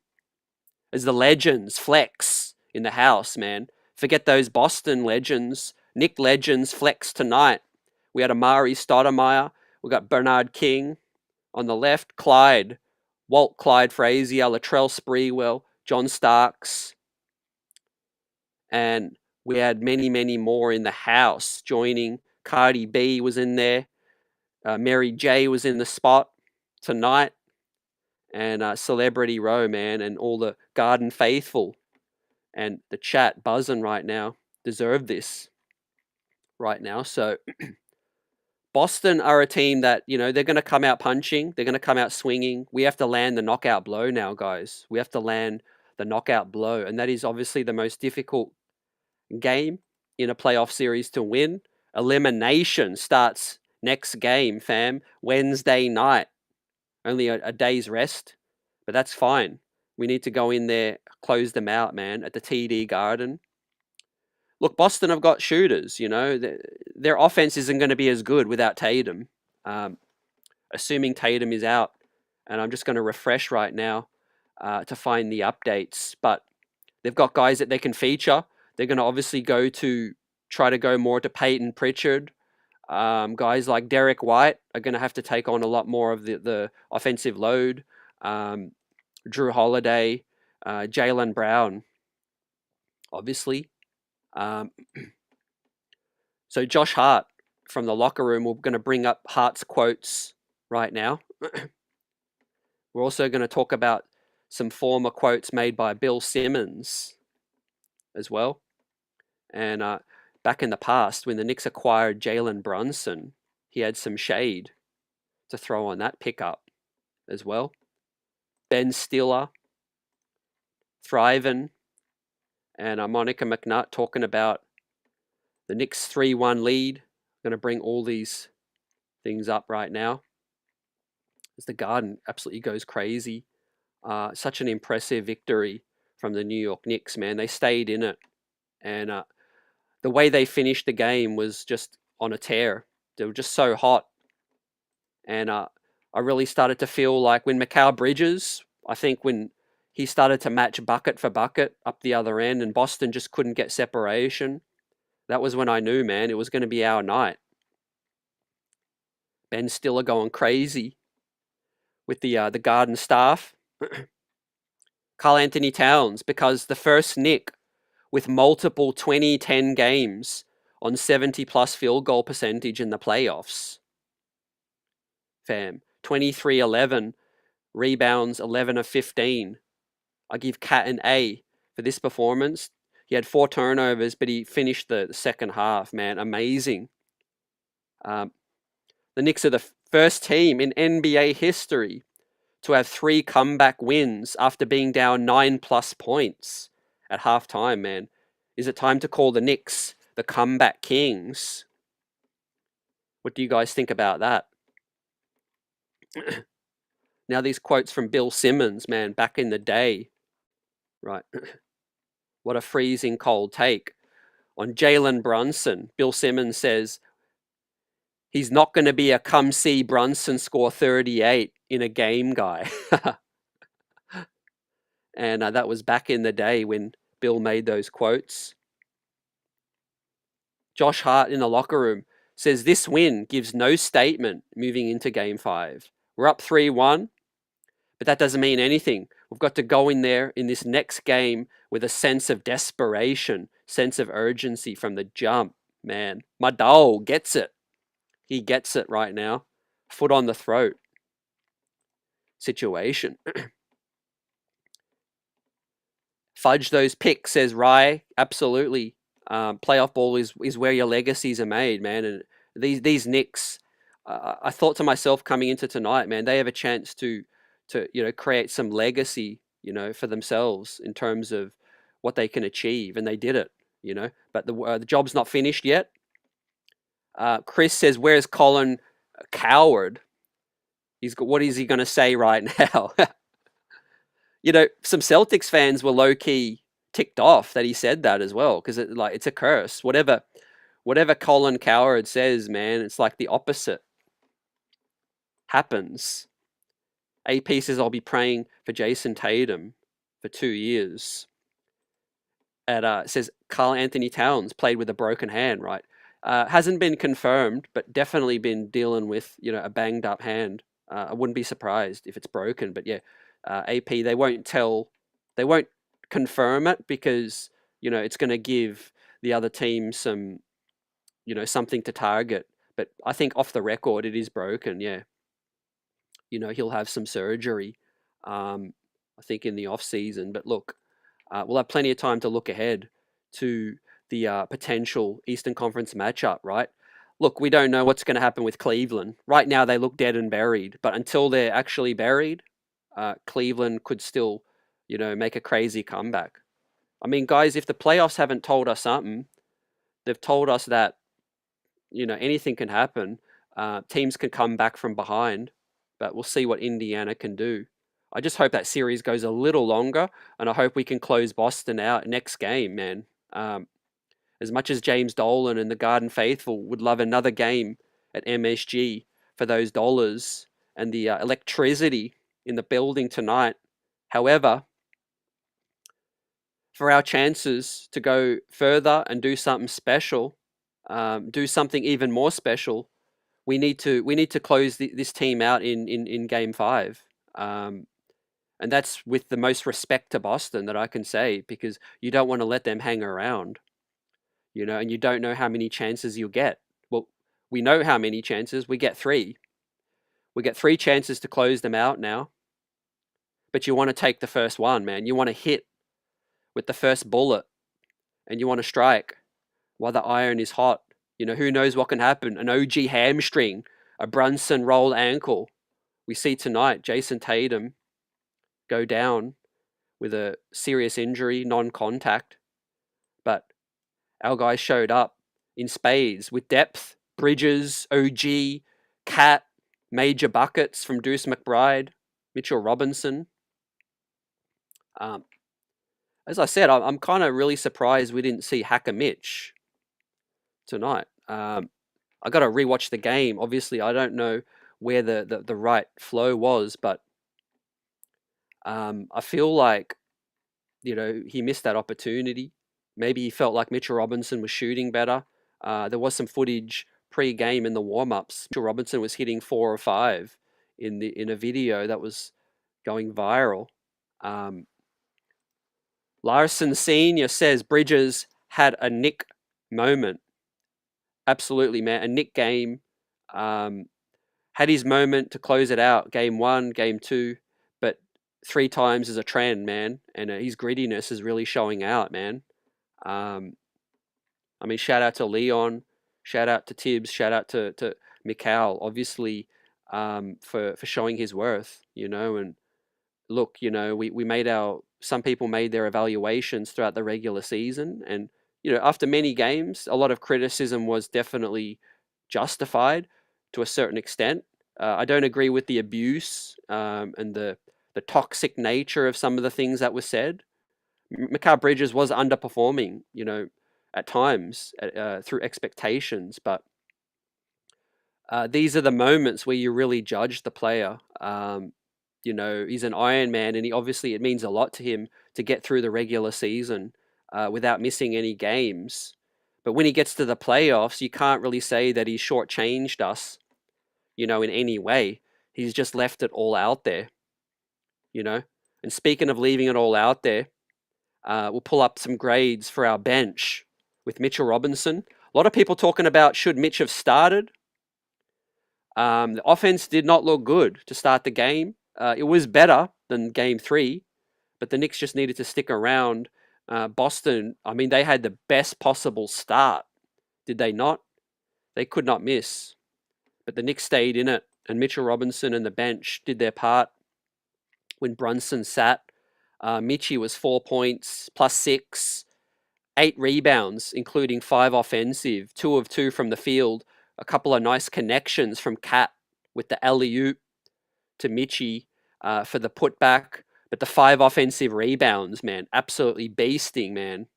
As the legends flex in the house, man. Forget those Boston legends. Nick legends flex tonight. We had Amari Stoudemire. We got Bernard King on the left. Clyde Walt Clyde Frazier, Latrell Sprewell, John Starks, and we had many, many more in the house joining. Cardi B was in there. Mary J was in the spot tonight. And Celebrity Row, man, and all the Garden Faithful and the chat buzzing right now deserve this right now. So Boston are a team that, they're going to come out punching. They're going to come out swinging. We have to land the knockout blow now, guys. We have to land the knockout blow. And that is obviously the most difficult game in a playoff series to win. Elimination starts next game, fam. Wednesday night. Only a day's rest. But that's fine. We need to go in there, close them out, man, at the TD Garden. Look, Boston have got shooters, Their offense isn't going to be as good without Tatum. Assuming Tatum is out. And I'm just going to refresh right now to find the updates. But they've got guys that they can feature. They're going to obviously try to go more to Peyton Pritchard. Guys like Derek White are going to have to take on a lot more of the offensive load. Drew Holiday, Jaylen Brown, obviously. So Josh Hart from the locker room, we're going to bring up Hart's quotes right now. We're also going to talk about some former quotes made by Bill Simmons as well. And back in the past, when the Knicks acquired Jalen Brunson, he had some shade to throw on that pickup as well. Ben Stiller, thriving, and Monica McNutt talking about the Knicks 3-1 lead. I'm going to bring all these things up right now as the Garden absolutely goes crazy. Such an impressive victory from the New York Knicks, man. They stayed in it, and the way they finished the game was just on a tear. They were just so hot, and I really started to feel like when Mikal Bridges, I think when he started to match bucket for bucket up the other end and Boston just couldn't get separation, that was when I knew, man, it was going to be our night. Ben Stiller going crazy with the Garden staff. Karl Anthony Towns, because the first Knick with multiple 20-10 games on 70-plus field goal percentage in the playoffs. Fam, 23-11, rebounds 11 of 15. I give Cat an A for this performance. He had 4 turnovers, but he finished the second half, man. Amazing. The Knicks are the first team in NBA history to have 3 comeback wins after being down 9+ points at halftime, man. Is it time to call the Knicks the comeback kings? What do you guys think about that? Now these quotes from Bill Simmons, man, back in the day. Right. What a freezing cold take. On Jalen Brunson, Bill Simmons says, he's not going to be a come see Brunson score 38 in a game guy. And that was back in the day when Bill made those quotes. Josh Hart in the locker room says this win gives no statement moving into Game 5. We're up 3-1, but that doesn't mean anything. We've got to go in there in this next game with a sense of desperation, sense of urgency from the jump, man. My dog gets it. He gets it right now. Foot on the throat situation. Fudge those picks, says Rye. Absolutely. Playoff ball is where your legacies are made, man. And these Knicks, I thought to myself coming into tonight, man, they have a chance to create some legacy, for themselves in terms of what they can achieve, and they did it, But the job's not finished yet. Chris says, "Where's Colin Coward?" What is he going to say right now? Some Celtics fans were low key ticked off that he said that as well, because it's a curse. Whatever Colin Coward says, man, it's like the opposite happens. AP says, "I'll be praying for Jason Tatum for 2 years." Says Karl Anthony Towns played with a broken hand, right? Hasn't been confirmed, but definitely been dealing with a banged up hand. I wouldn't be surprised if it's broken, but yeah, AP, they won't confirm it because, it's going to give the other team some, something to target. But I think off the record, it is broken. Yeah. He'll have some surgery, I think, in the off season. But look, we'll have plenty of time to look ahead to the potential Eastern Conference matchup, right? Look, we don't know what's going to happen with Cleveland. Right now, they look dead and buried. But until they're actually buried, Cleveland could still, make a crazy comeback. I mean, guys, if the playoffs haven't told us something, they've told us that, anything can happen. Teams can come back from behind, but we'll see what Indiana can do. I just hope that series goes a little longer, and I hope we can close Boston out next game, man. As much as James Dolan and the Garden Faithful would love another game at MSG for those dollars and the electricity in the building tonight. However, for our chances to go further and do something special, do something even more special, we need to close this team out in Game 5. And that's with the most respect to Boston that I can say, because you don't want to let them hang around, and you don't know how many chances you'll get. Well, we know how many chances. We get 3. We get 3 chances to close them out now. But you want to take the first one, man. You want to hit with the first bullet, and you want to strike while the iron is hot. Who knows what can happen? An OG hamstring, a Brunson rolled ankle. We see tonight Jason Tatum go down with a serious injury, non-contact. But our guys showed up in spades with depth. Bridges, OG, Cat, major buckets from Deuce McBride, Mitchell Robinson. As I said, I'm kind of really surprised we didn't see Hacker Mitch tonight. I got to rewatch the game. Obviously, I don't know where the right flow was, but I feel like, he missed that opportunity. Maybe he felt like Mitchell Robinson was shooting better. There was some footage pre-game in the warm-ups. Mitchell Robinson was hitting 4 or 5 in a video that was going viral. Larson Senior says Bridges had a Nick moment. Absolutely, man. A Nick game. Had his moment to close it out. Game 1, game 2, but 3 times is a trend, man. And his grittiness is really showing out, man. I mean, shout out to Leon, shout out to Tibbs, shout out to Mikal, obviously, for showing his worth, and look, we made some people made their evaluations throughout the regular season, and, after many games, a lot of criticism was definitely justified to a certain extent. I don't agree with the abuse and the toxic nature of some of the things that were said. Mikal Bridges was underperforming, at times through expectations, but these are the moments where you really judge the player. He's an Iron Man, and it means a lot to him to get through the regular season without missing any games. But when he gets to the playoffs, you can't really say that he's shortchanged us, in any way. He's just left it all out there, And speaking of leaving it all out there, we'll pull up some grades for our bench with Mitchell Robinson. A lot of people talking about should Mitch have started. The offense did not look good to start the game. It was better than game 3, but the Knicks just needed to stick around. Boston, I mean, they had the best possible start, did they not? They could not miss. But the Knicks stayed in it, and Mitchell Robinson and the bench did their part. When Brunson sat, Mitchie was 4 points, plus 6, 8 rebounds, including 5 offensive, 2 of 2 from the field, a couple of nice connections from Cat with the alley-oop to Mitchie for the putback. But the 5 offensive rebounds, man, absolutely beasting, man.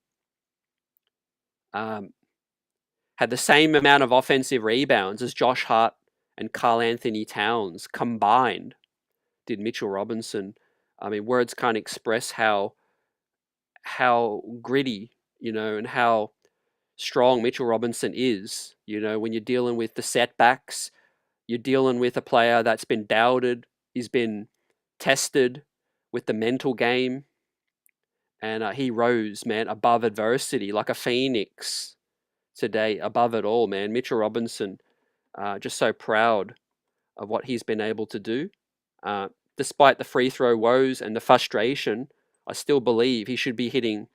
Had the same amount of offensive rebounds as Josh Hart and Karl Anthony Towns combined, did Mitchell Robinson. I mean, words can't express how gritty, and how strong Mitchell Robinson is. When you're dealing with the setbacks, you're dealing with a player that's been doubted, he's been tested, with the mental game, and he rose, man, above adversity like a phoenix today, above it all, man. Mitchell Robinson, just so proud of what he's been able to do. Despite the free throw woes and the frustration, I still believe he should be hitting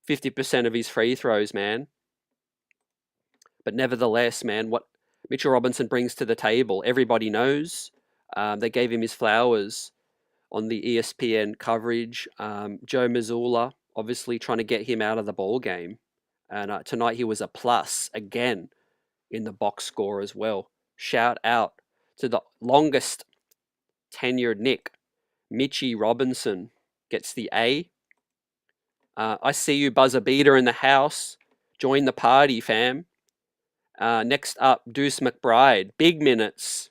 50% of his free throws, man. But nevertheless, man, what Mitchell Robinson brings to the table, everybody knows. They gave him his flowers on the ESPN coverage. Joe Mazzulla, obviously trying to get him out of the ball game. And tonight he was a plus again in the box score as well. Shout out to the longest tenured Nick, Mitchie Robinson, gets the A. I see you, buzzer beater in the house. Join the party, fam. Next up, Deuce McBride. Big minutes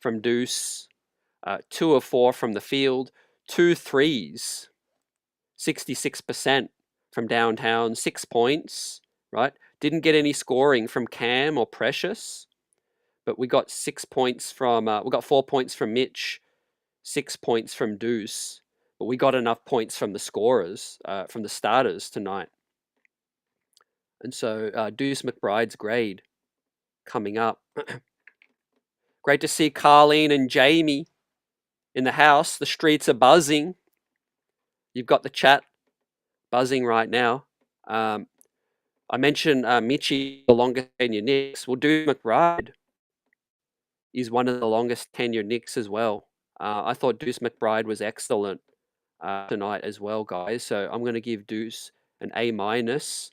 from Deuce. 2 of 4 from the field. 2 threes. 66% from downtown. 6 points, right? Didn't get any scoring from Cam or Precious, but we got 6 points from, we got 4 points from Mitch, 6 points from Deuce, but we got enough points from the scorers, from the starters tonight. And so Deuce McBride's grade coming up. Great to see Carlene and Jamie in the house. The streets are buzzing. You've got the chat buzzing right now. I mentioned Mitchie, the longest tenured Knicks. Well, Deuce McBride is one of the longest tenured Knicks as well. I thought Deuce McBride was excellent tonight as well, guys. So I'm going to give Deuce an A minus.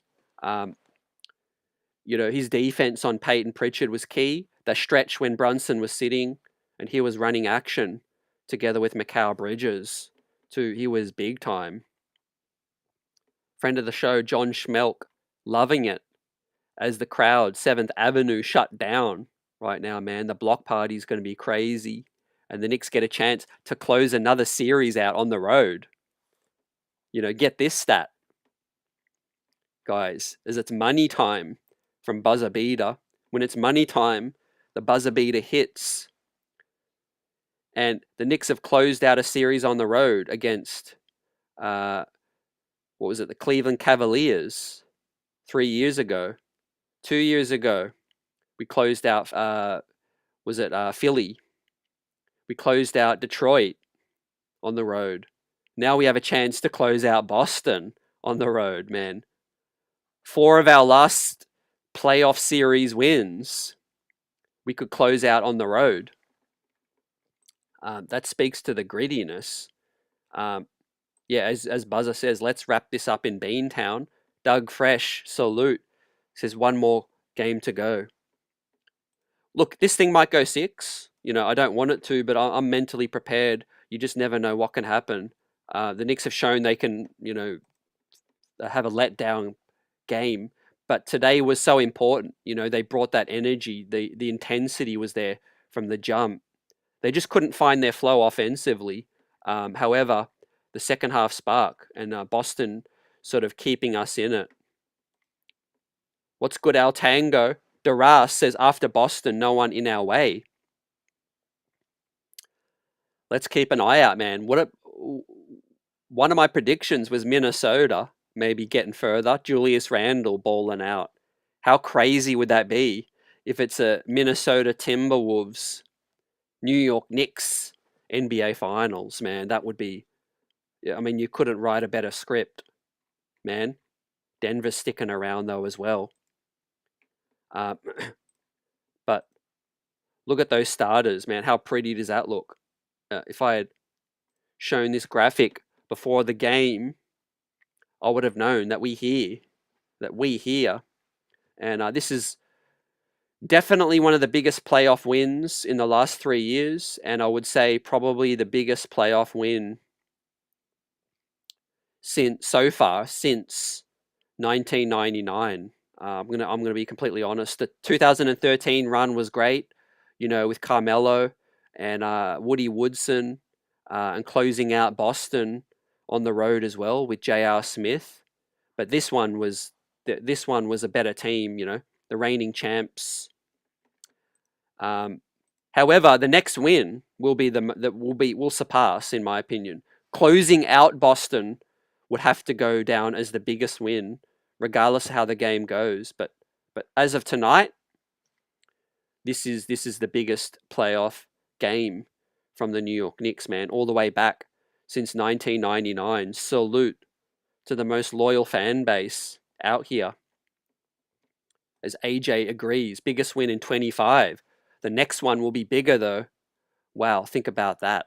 You know, his defense on Peyton Pritchard was key. The stretch when Brunson was sitting and he was running action together with Mikal Bridges, too. He was big time. Friend of the show, John Schmelk, loving it as the crowd, 7th Avenue, shut down right now, man. The block party is going to be crazy. And the Knicks get a chance to close another series out on the road. You know, get this stat, guys, as it's money time from buzzer beater. When it's money time, the buzzer beater hits. And the Knicks have closed out a series on the road against, what was it, the Cleveland Cavaliers 3 years ago. 2 years ago, we closed out, Philly? We closed out Detroit on the road. Now we have a chance to close out Boston on the road, man. 4 of our last playoff series wins, we could close out on the road. That speaks to the grittiness. Yeah, as Buzzer says, let's wrap this up in Beantown. Doug Fresh, salute. Says 1 more game to go. Look, this thing might go 6. You know, I don't want it to, but I'm mentally prepared. You just never know what can happen. The Knicks have shown they can, you know, have a letdown game. But today was so important. You know, they brought that energy. The intensity was there from the jump. They just couldn't find their flow offensively. However, the second half spark and Boston sort of keeping us in it. What's good, Al Tango? Daras says, after Boston, no one in our way. Let's keep an eye out, man. One of my predictions was Minnesota maybe getting further. Julius Randle balling out. How crazy would that be if it's a Minnesota Timberwolves, New York Knicks NBA Finals, man? That would be, I mean, you couldn't write a better script, man. Denver's sticking around, though, as well. But look at those starters, man. How pretty does that look? If I had shown this graphic before the game, I would have known that we here. And this is definitely one of the biggest playoff wins in the last 3 years. And I would say probably the biggest playoff win since 1999. I'm gonna be completely honest. The 2013 run was great, you know, with Carmelo and Woody Woodson, and closing out Boston on the road as well with J.R. Smith. But this one was a better team, you know, the reigning champs. However, the next win will be will surpass, in my opinion, closing out Boston would have to go down as the biggest win, regardless of how the game goes. But as of tonight, this is the biggest playoff game from the New York Knicks, man, all the way back since 1999. Salute to the most loyal fan base out here. As AJ agrees, biggest win in 25. The next one will be bigger though. Wow, think about that.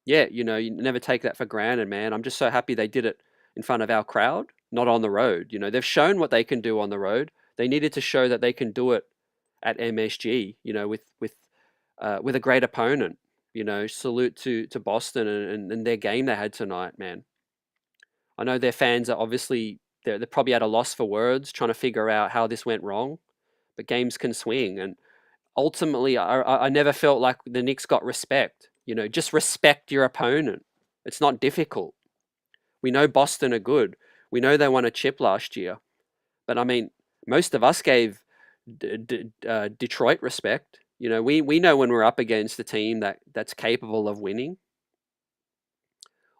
Yeah, you never take that for granted, man. I'm just so happy they did it in front of our crowd, not on the road. They've shown what they can do on the road. They needed to show that they can do it at MSG, with a great opponent. Salute to Boston and their game they had tonight, man. I know their fans are obviously they're probably at a loss for words, trying to figure out how this went wrong. But games can swing, and ultimately, I never felt like the Knicks got respect. Just respect your opponent. It's not difficult. We know Boston are good. We know they won a chip last year. But I mean, most of us gave Detroit respect. We know when we're up against a team that's capable of winning.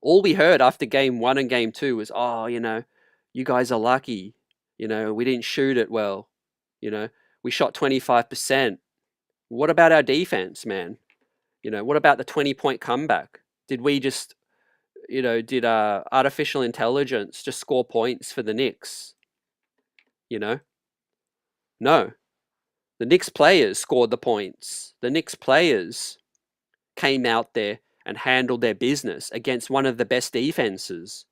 All we heard after game 1 and game 2 was, oh, you guys are lucky. We didn't shoot it well. We shot 25%. What about our defense, man? What about the 20-point comeback? Did we just, did artificial intelligence just score points for the Knicks? No. The Knicks players scored the points. The Knicks players came out there and handled their business against one of the best defenses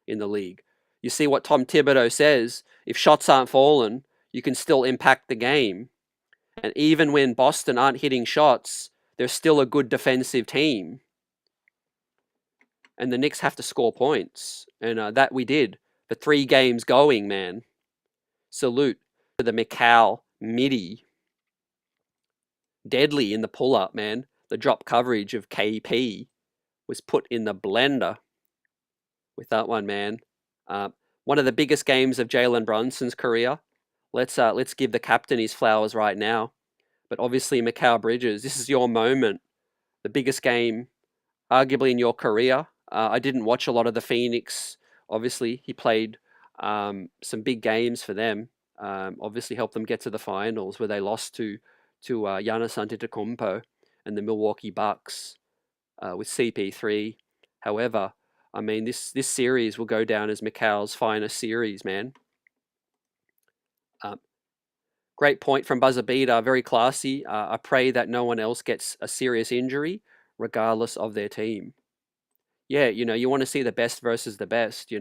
in the league. You see what Tom Thibodeau says, if shots aren't falling, you can still impact the game. And even when Boston aren't hitting shots, they're still a good defensive team. And the Knicks have to score points. And that we did for 3 games going, man. Salute to the McCall midi. Deadly in the pull-up, man. The drop coverage of KP was put in the blender with that one, man. One of the biggest games of Jalen Brunson's career. Let's give the captain his flowers right now. But obviously, Mikal Bridges, this is your moment. The biggest game, arguably, in your career. I didn't watch a lot of the Phoenix. Obviously, he played some big games for them. Obviously, helped them get to the finals where they lost to Giannis Antetokounmpo and the Milwaukee Bucks with CP3. However, I mean, this series will go down as Mikal's finest series, man. Great point from Buzzer Beater, very classy. I pray that no one else gets a serious injury, regardless of their team. Yeah, you want to see the best versus the best,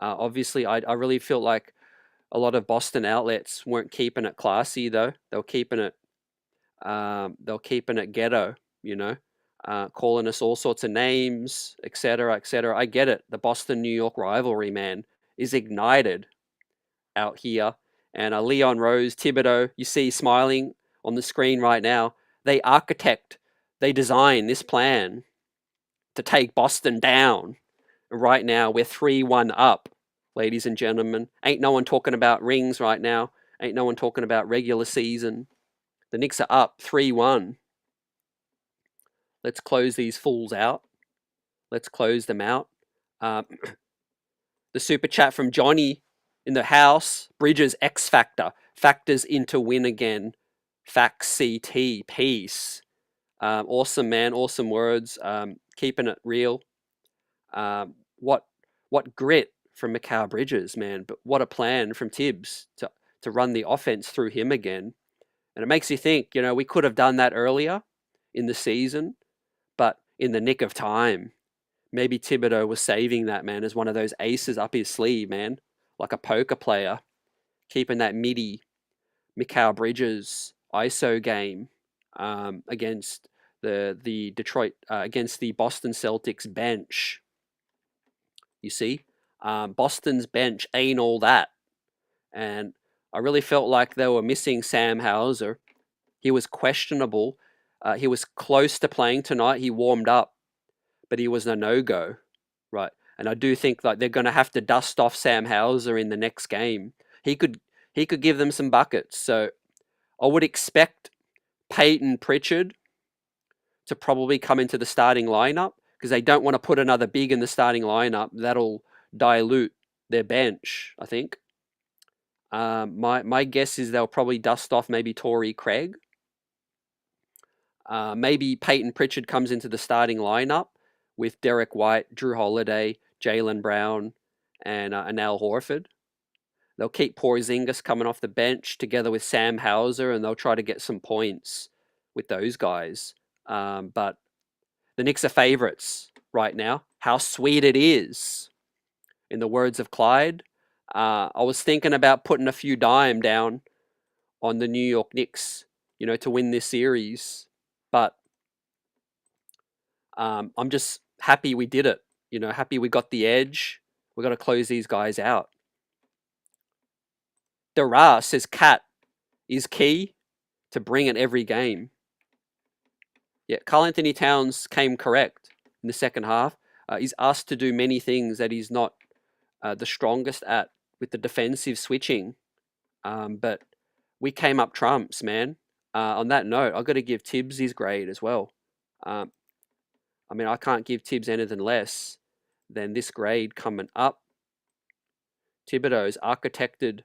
Obviously, I really feel like a lot of Boston outlets weren't keeping it classy, though. They were keeping it ghetto, calling us all sorts of names, etc., etc. I get it. The Boston-New York rivalry, man, is ignited out here. And Leon Rose, Thibodeau, you see smiling on the screen right now. They design this plan to take Boston down. Right now, we're 3-1 up, ladies and gentlemen. Ain't no one talking about rings right now. Ain't no one talking about regular season. The Knicks are up 3-1. Let's close these fools out. Let's close them out. The super chat from Johnny in the house. Bridges X Factor. Factors into win again. Facts CT. Peace. Awesome, man. Awesome words. Keeping it real. What grit from Mikal Bridges, man. But what a plan from Tibbs to run the offense through him again. And it makes you think, we could have done that earlier in the season, but in the nick of time. Maybe Thibodeau was saving that, man, as one of those aces up his sleeve, man. Like a poker player. Keeping that midi Mikal Bridges ISO game against the Detroit, against the Boston Celtics bench. You see? Boston's bench ain't all that. And I really felt like they were missing Sam Hauser. He was questionable. He was close to playing tonight. He warmed up, but he was a no-go, right? And I do think that they're going to have to dust off Sam Hauser in the next game. He could give them some buckets. So I would expect Peyton Pritchard to probably come into the starting lineup because they don't want to put another big in the starting lineup. That'll dilute their bench, I think. My guess is they'll probably dust off maybe Torrey Craig. Maybe Peyton Pritchard comes into the starting lineup with Derek White, Drew Holiday, Jaylen Brown, and Al Horford. They'll keep Porzingis coming off the bench together with Sam Hauser, and they'll try to get some points with those guys. But the Knicks are favourites right now. How sweet it is, in the words of Clyde. I was thinking about putting a few dime down on the New York Knicks, to win this series. But I'm just happy we did it. Happy we got the edge. We got to close these guys out. Dara says Cat is key to bring it every game. Yeah, Karl Anthony Towns came correct in the second half. He's asked to do many things that he's not the strongest at with the defensive switching. But we came up trumps, man. On that note, I've got to give Tibbs his grade as well. I can't give Tibbs anything less than this grade coming up. Thibodeau's architected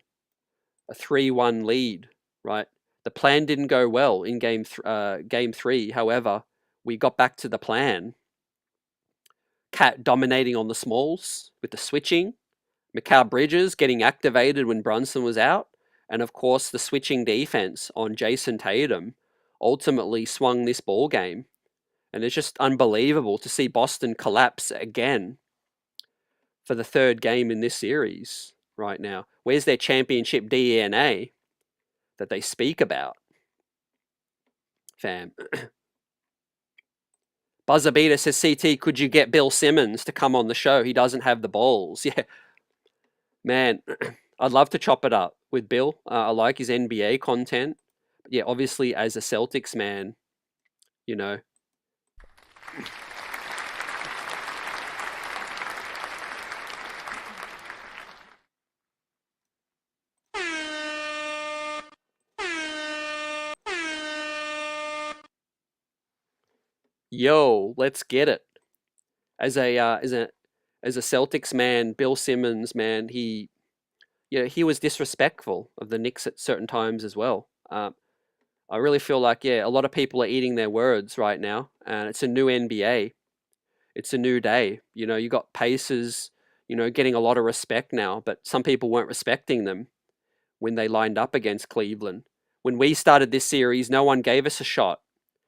a 3-1 lead, right? The plan didn't go well in game 3. However, we got back to the plan. Cat dominating on the smalls with the switching. Mikal Bridges getting activated when Brunson was out. And of course, the switching defense on Jason Tatum ultimately swung this ball game. And it's just unbelievable to see Boston collapse again for the third game in this series right now. Where's their championship DNA that they speak about? Fam. Buzzer Beater says, CT, could you get Bill Simmons to come on the show? He doesn't have the balls. Yeah. Man, I'd love to chop it up with Bill. I like his NBA content. But yeah, obviously as a Celtics man, Yo, let's get it. As a Celtics man, Bill Simmons, man, he was disrespectful of the Knicks at certain times as well. I really feel like, a lot of people are eating their words right now, and it's a new NBA. It's a new day. You got Pacers, getting a lot of respect now, but some people weren't respecting them when they lined up against Cleveland. When we started this series, no one gave us a shot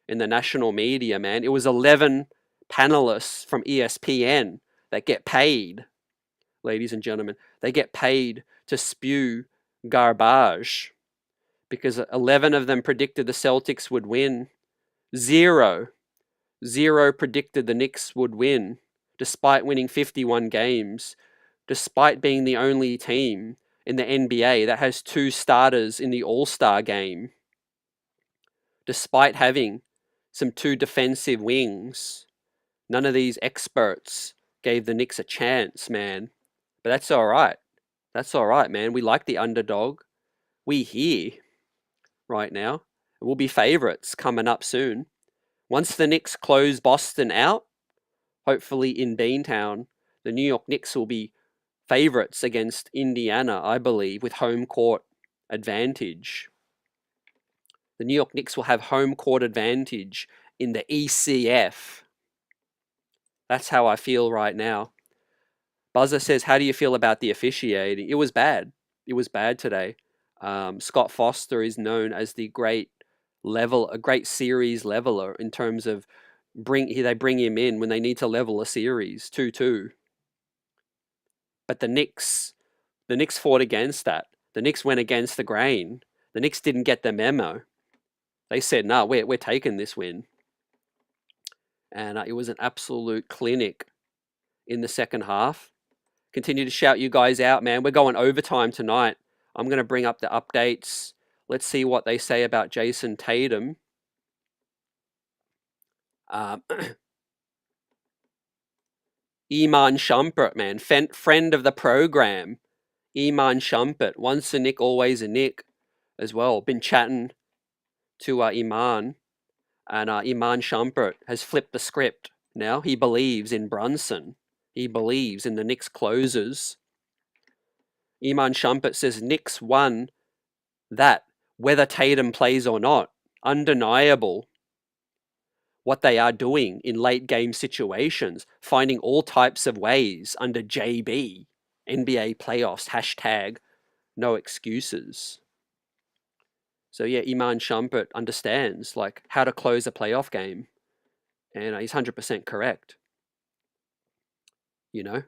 in the national media, man. It was 11 panelists from ESPN that get paid, ladies and gentlemen. They get paid to spew garbage because 11 of them predicted the Celtics would win. Zero predicted the Knicks would win, despite winning 51 games, despite being the only team in the NBA that has 2 starters in the All-Star game, despite having some 2 defensive wings. None of these experts gave the Knicks a chance, man. But that's all right. That's all right, man. We like the underdog. We here right now. We'll be favorites coming up soon. Once the Knicks close Boston out, hopefully in Beantown, the New York Knicks will be favorites against Indiana, I believe, with home court advantage. The New York Knicks will have home court advantage in the ECF. That's how I feel right now. Buzzer says, how do you feel about the officiating? It was bad. It was bad today. Scott Foster is known as a great series leveler in terms of they bring him in when they need to level a series 2-2. But the Knicks fought against that. The Knicks went against the grain. The Knicks didn't get the memo. They said, "No, we're taking this win." And it was an absolute clinic in the second half. Continue to shout you guys out, man. We're going overtime tonight. I'm going to bring up the updates. Let's see what they say about Jason Tatum. Iman Shumpert, man. Friend of the program. Iman Shumpert. Once a Nick, always a Nick as well. Been chatting to Iman. And Iman Shumpert has flipped the script now. He believes in Brunson. He believes in the Knicks closers. Iman Shumpert says Knicks won that, whether Tatum plays or not. Undeniable what they are doing in late game situations, finding all types of ways under JB, NBA playoffs, hashtag no excuses. So yeah, Iman Shumpert understands like how to close a playoff game, and he's 100% correct. You know,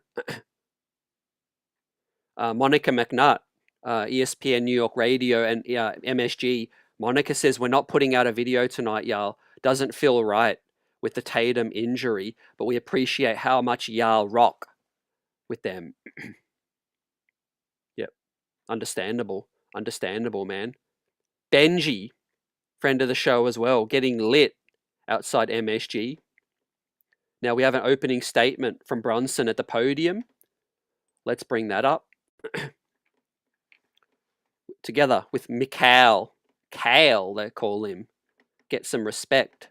Monica McNutt, ESPN New York Radio and MSG. Monica says we're not putting out a video tonight, y'all. Doesn't feel right with the Tatum injury, but we appreciate how much y'all rock with them. Yep, understandable, man. Benji, friend of the show as well, getting lit outside MSG. Now we have an opening statement from Brunson at the podium. Let's bring that up. Together with Mikal. Kale, they call him. Get some respect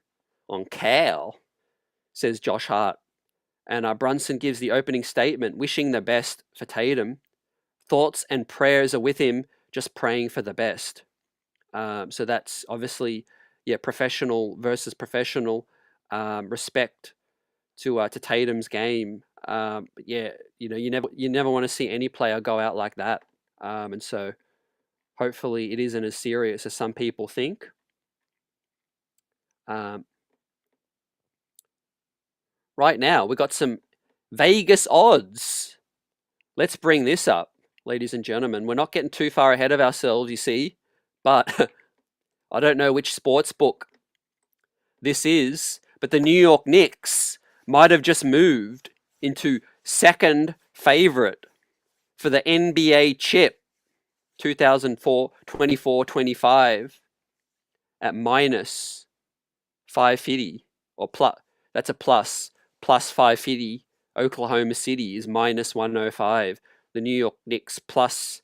on Kale, says Josh Hart. And Brunson gives the opening statement, wishing the best for Tatum. Thoughts and prayers are with him, just praying for the best. So that's obviously, yeah, professional versus professional. Respect to Tatum's game. Yeah, you never want to see any player go out like that. And so hopefully it isn't as serious as some people think. Right now, we've got some Vegas odds. Let's bring this up, ladies and gentlemen. We're not getting too far ahead of ourselves, you see, but I don't know which sports book this is, but the New York Knicks might have just moved into second favorite for the NBA chip 2024-25 at minus 550 or plus. That's a plus 550. Oklahoma City is minus 105. The New York Knicks plus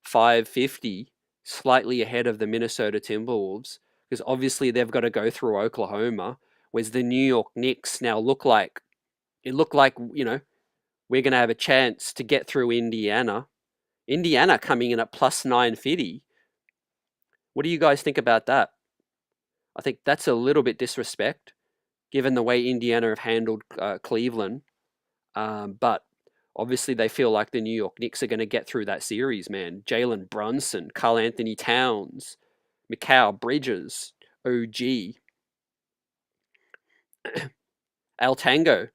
550, slightly ahead of the Minnesota Timberwolves, because obviously they've got to go through Oklahoma, whereas the New York Knicks now look like we're going to have a chance to get through Indiana. Indiana coming in at plus 950. What do you guys think about that? I think that's a little bit disrespect, given the way Indiana have handled Cleveland. But obviously they feel like the New York Knicks are going to get through that series, man. Jalen Brunson, Karl Anthony Towns, Mikal Bridges, OG. Al Tango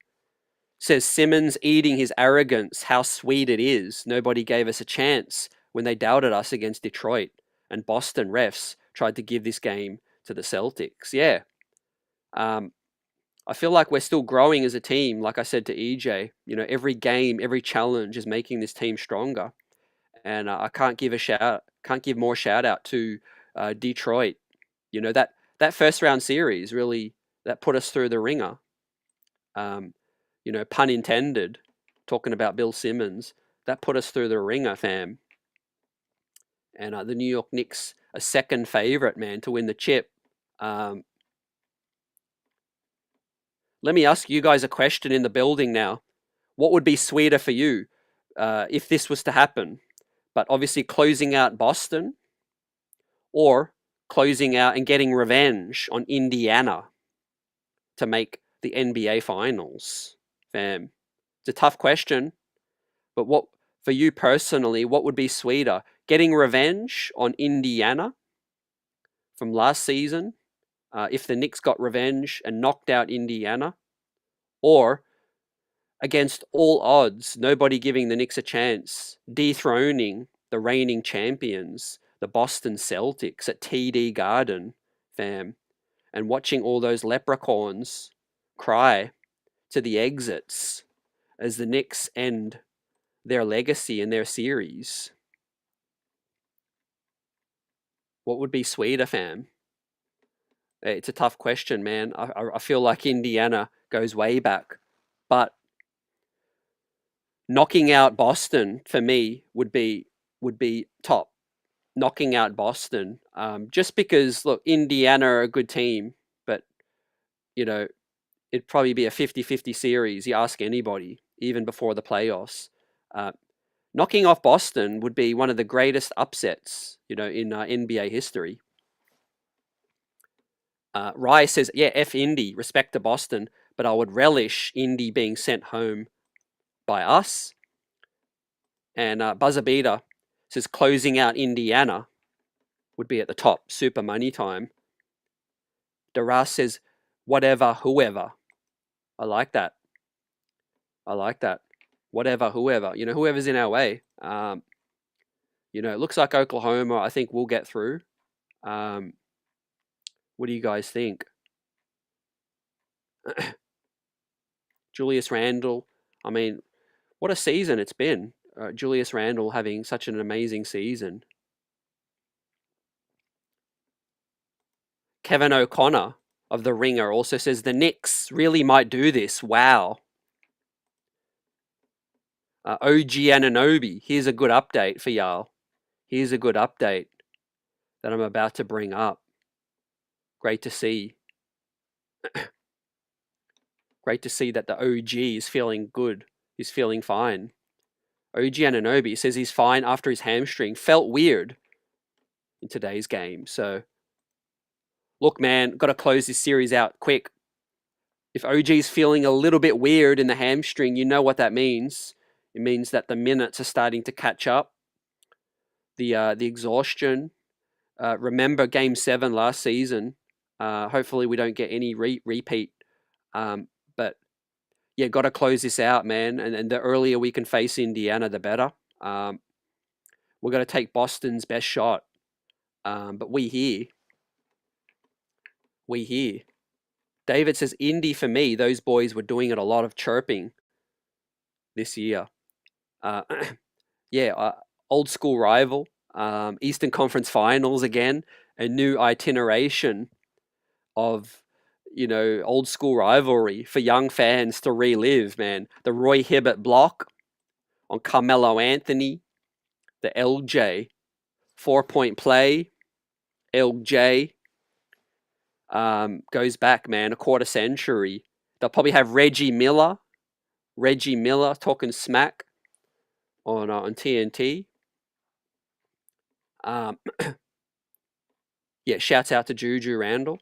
says Simmons eating his arrogance, how sweet it is. Nobody gave us a chance when they doubted us against Detroit, and Boston refs tried to give this game to the Celtics. Yeah. I feel like we're still growing as a team. Like I said to EJ, every game, every challenge is making this team stronger. And I can't give more shout out to Detroit. That first round series really that put us through the ringer. Pun intended. Talking about Bill Simmons, that put us through the ringer, fam. And the New York Knicks, a second favorite, man, to win the chip. Let me ask you guys a question in the building now. What would be sweeter for you if this was to happen? But obviously closing out Boston or closing out and getting revenge on Indiana to make the NBA Finals, fam. It's a tough question, but what for you personally, what would be sweeter? Getting revenge on Indiana from last season, if the Knicks got revenge and knocked out Indiana, or against all odds, nobody giving the Knicks a chance, dethroning the reigning champions, the Boston Celtics at TD Garden, fam, and watching all those leprechauns cry to the exits as the Knicks end their legacy and their series. What would be sweeter, fam? It's a tough question, man. I feel like Indiana goes way back, but knocking out Boston for me would be top. Knocking out Boston, just because look, Indiana are a good team, but it'd probably be a 50-50 series. You ask anybody, even before the playoffs. Knocking off Boston would be one of the greatest upsets, in NBA history. Rye says, yeah, F Indy, respect to Boston, but I would relish Indy being sent home by us. And Buzzer Beater says, closing out Indiana would be at the top. Super money time. Daras says, whatever, whoever. I like that. Whatever, whoever. Whoever's in our way. It looks like Oklahoma, I think, will get through. What do you guys think? Julius Randle. I mean, what a season it's been. Julius Randle having such an amazing season. Kevin O'Connor of The Ringer also says the Knicks really might do this. Wow. OG Ananobi, here's a good update for y'all. Here's a good update that I'm about to bring up. Great to see. Great to see that the OG is feeling good. He's feeling fine. OG Ananobi says he's fine after his hamstring. Felt weird in today's game. So, look, man, got to close this series out quick. If OG's feeling a little bit weird in the hamstring, you know what that means. It means that the minutes are starting to catch up. The exhaustion. Remember Game 7 last season. Hopefully we don't get any repeat. But yeah, got to close this out, man. And the earlier we can face Indiana, the better. We're going to take Boston's best shot. But we here. David says, Indy for me, those boys were doing it a lot of chirping this year. Old school rival. Eastern Conference Finals again. A new itineration of, old school rivalry for young fans to relive, man. The Roy Hibbert block on Carmelo Anthony. The LJ 4-point play. LJ goes back, man, a quarter century. They'll probably have Reggie Miller talking smack on TNT. Shouts out to Juju Randle.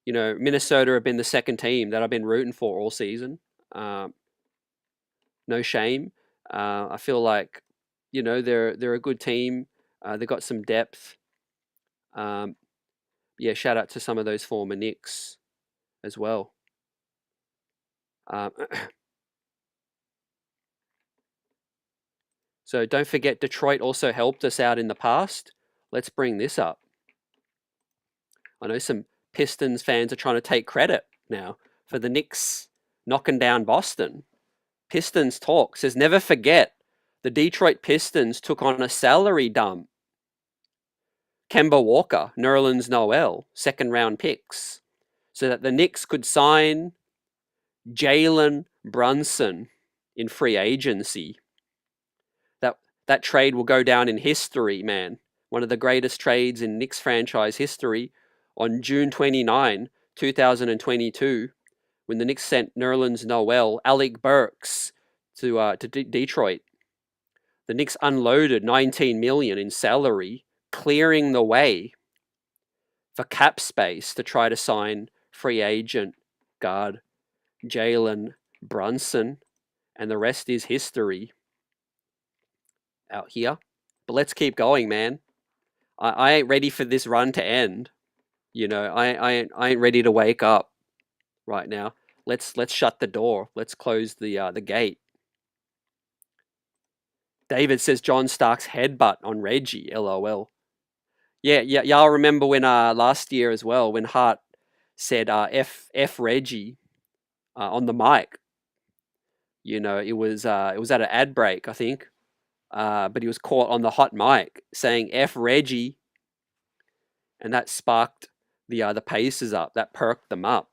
Minnesota have been the second team that I've been rooting for all season. No shame. I feel like, they're a good team. They've got some depth. Shout out to some of those former Knicks as well. So don't forget, Detroit also helped us out in the past. Let's bring this up. I know some Pistons fans are trying to take credit now for the Knicks knocking down Boston. Pistons talk says, never forget, the Detroit Pistons took on a salary dump. Kemba Walker, Nerlens Noel, second round picks, so that the Knicks could sign Jalen Brunson in free agency. That trade will go down in history, man. One of the greatest trades in Knicks franchise history. On June 29, 2022, when the Knicks sent Nerlens Noel, Alec Burks to Detroit, the Knicks unloaded $19 million in salary, clearing the way for cap space to try to sign free agent guard Jalen Brunson, and the rest is history out here. But let's keep going, man. I ain't ready for this run to end. I ain't ready to wake up right now. Let's shut the door. Let's close the gate. David says John Starks headbutt on Reggie. LOL. Yeah. Y'all remember when last year as well, when Hart said F Reggie on the mic. It was at an ad break, I think. But he was caught on the hot mic saying F Reggie, and that sparked the Pacers up. That perked them up.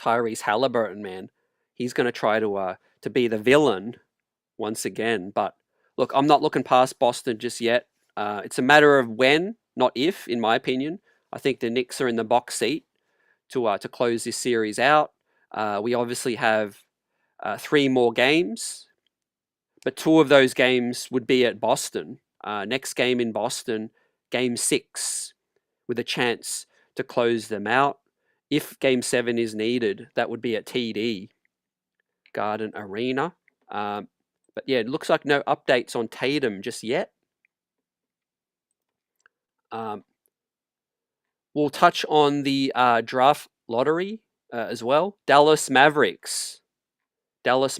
Tyrese Halliburton, man, he's going to try to be the villain once again. But look, I'm not looking past Boston just yet. It's a matter of when, not if, in my opinion. I think the Knicks are in the box seat to close this series out. We obviously have 3 more games, but 2 of those games would be at Boston. Next game in Boston, Game 6, with a chance to close them out. If Game 7 is needed, that would be at TD Garden Arena. But yeah, it looks like no updates on Tatum just yet. We'll touch on the draft lottery as well. Dallas Mavericks with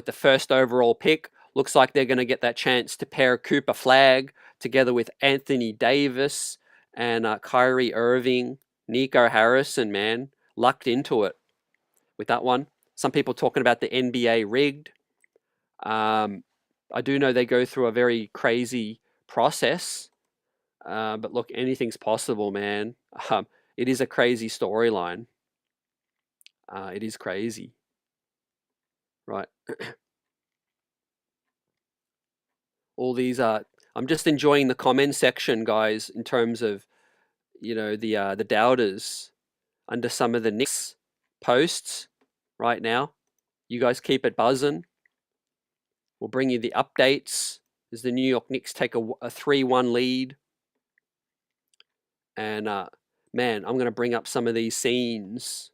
the first overall pick. Looks like they're going to get that chance to pair Cooper Flagg together with Anthony Davis and Kyrie Irving. Nico Harrison, man, lucked into it with that one. Some people talking about the NBA rigged. I do know they go through a very crazy process. But look, anything's possible, man. It is a crazy storyline. It is crazy. Right. All these I'm just enjoying the comment section, guys, in terms of, the doubters under some of the Knicks posts right now. You guys keep it buzzing. We'll bring you the updates as the New York Knicks take a 3-1 lead. And man, I'm going to bring up some of these scenes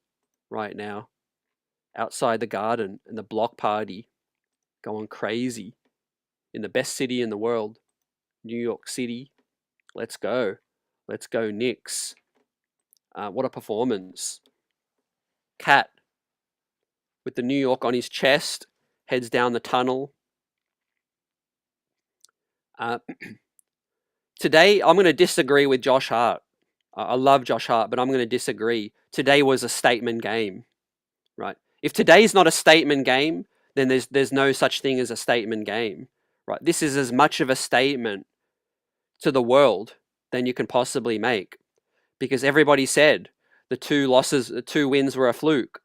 right now outside the Garden and the block party going crazy in the best city in the world, New York City. Let's go. Let's go, Knicks. What a performance. Cat with the New York on his chest, heads down the tunnel. Today, I'm going to disagree with Josh Hart. I love Josh Hart, but I'm going to disagree. Today was a statement game, right? If today's not a statement game, then there's no such thing as a statement game, right? This is as much of a statement to the world than you can possibly make, because everybody said the 2 wins were a fluke.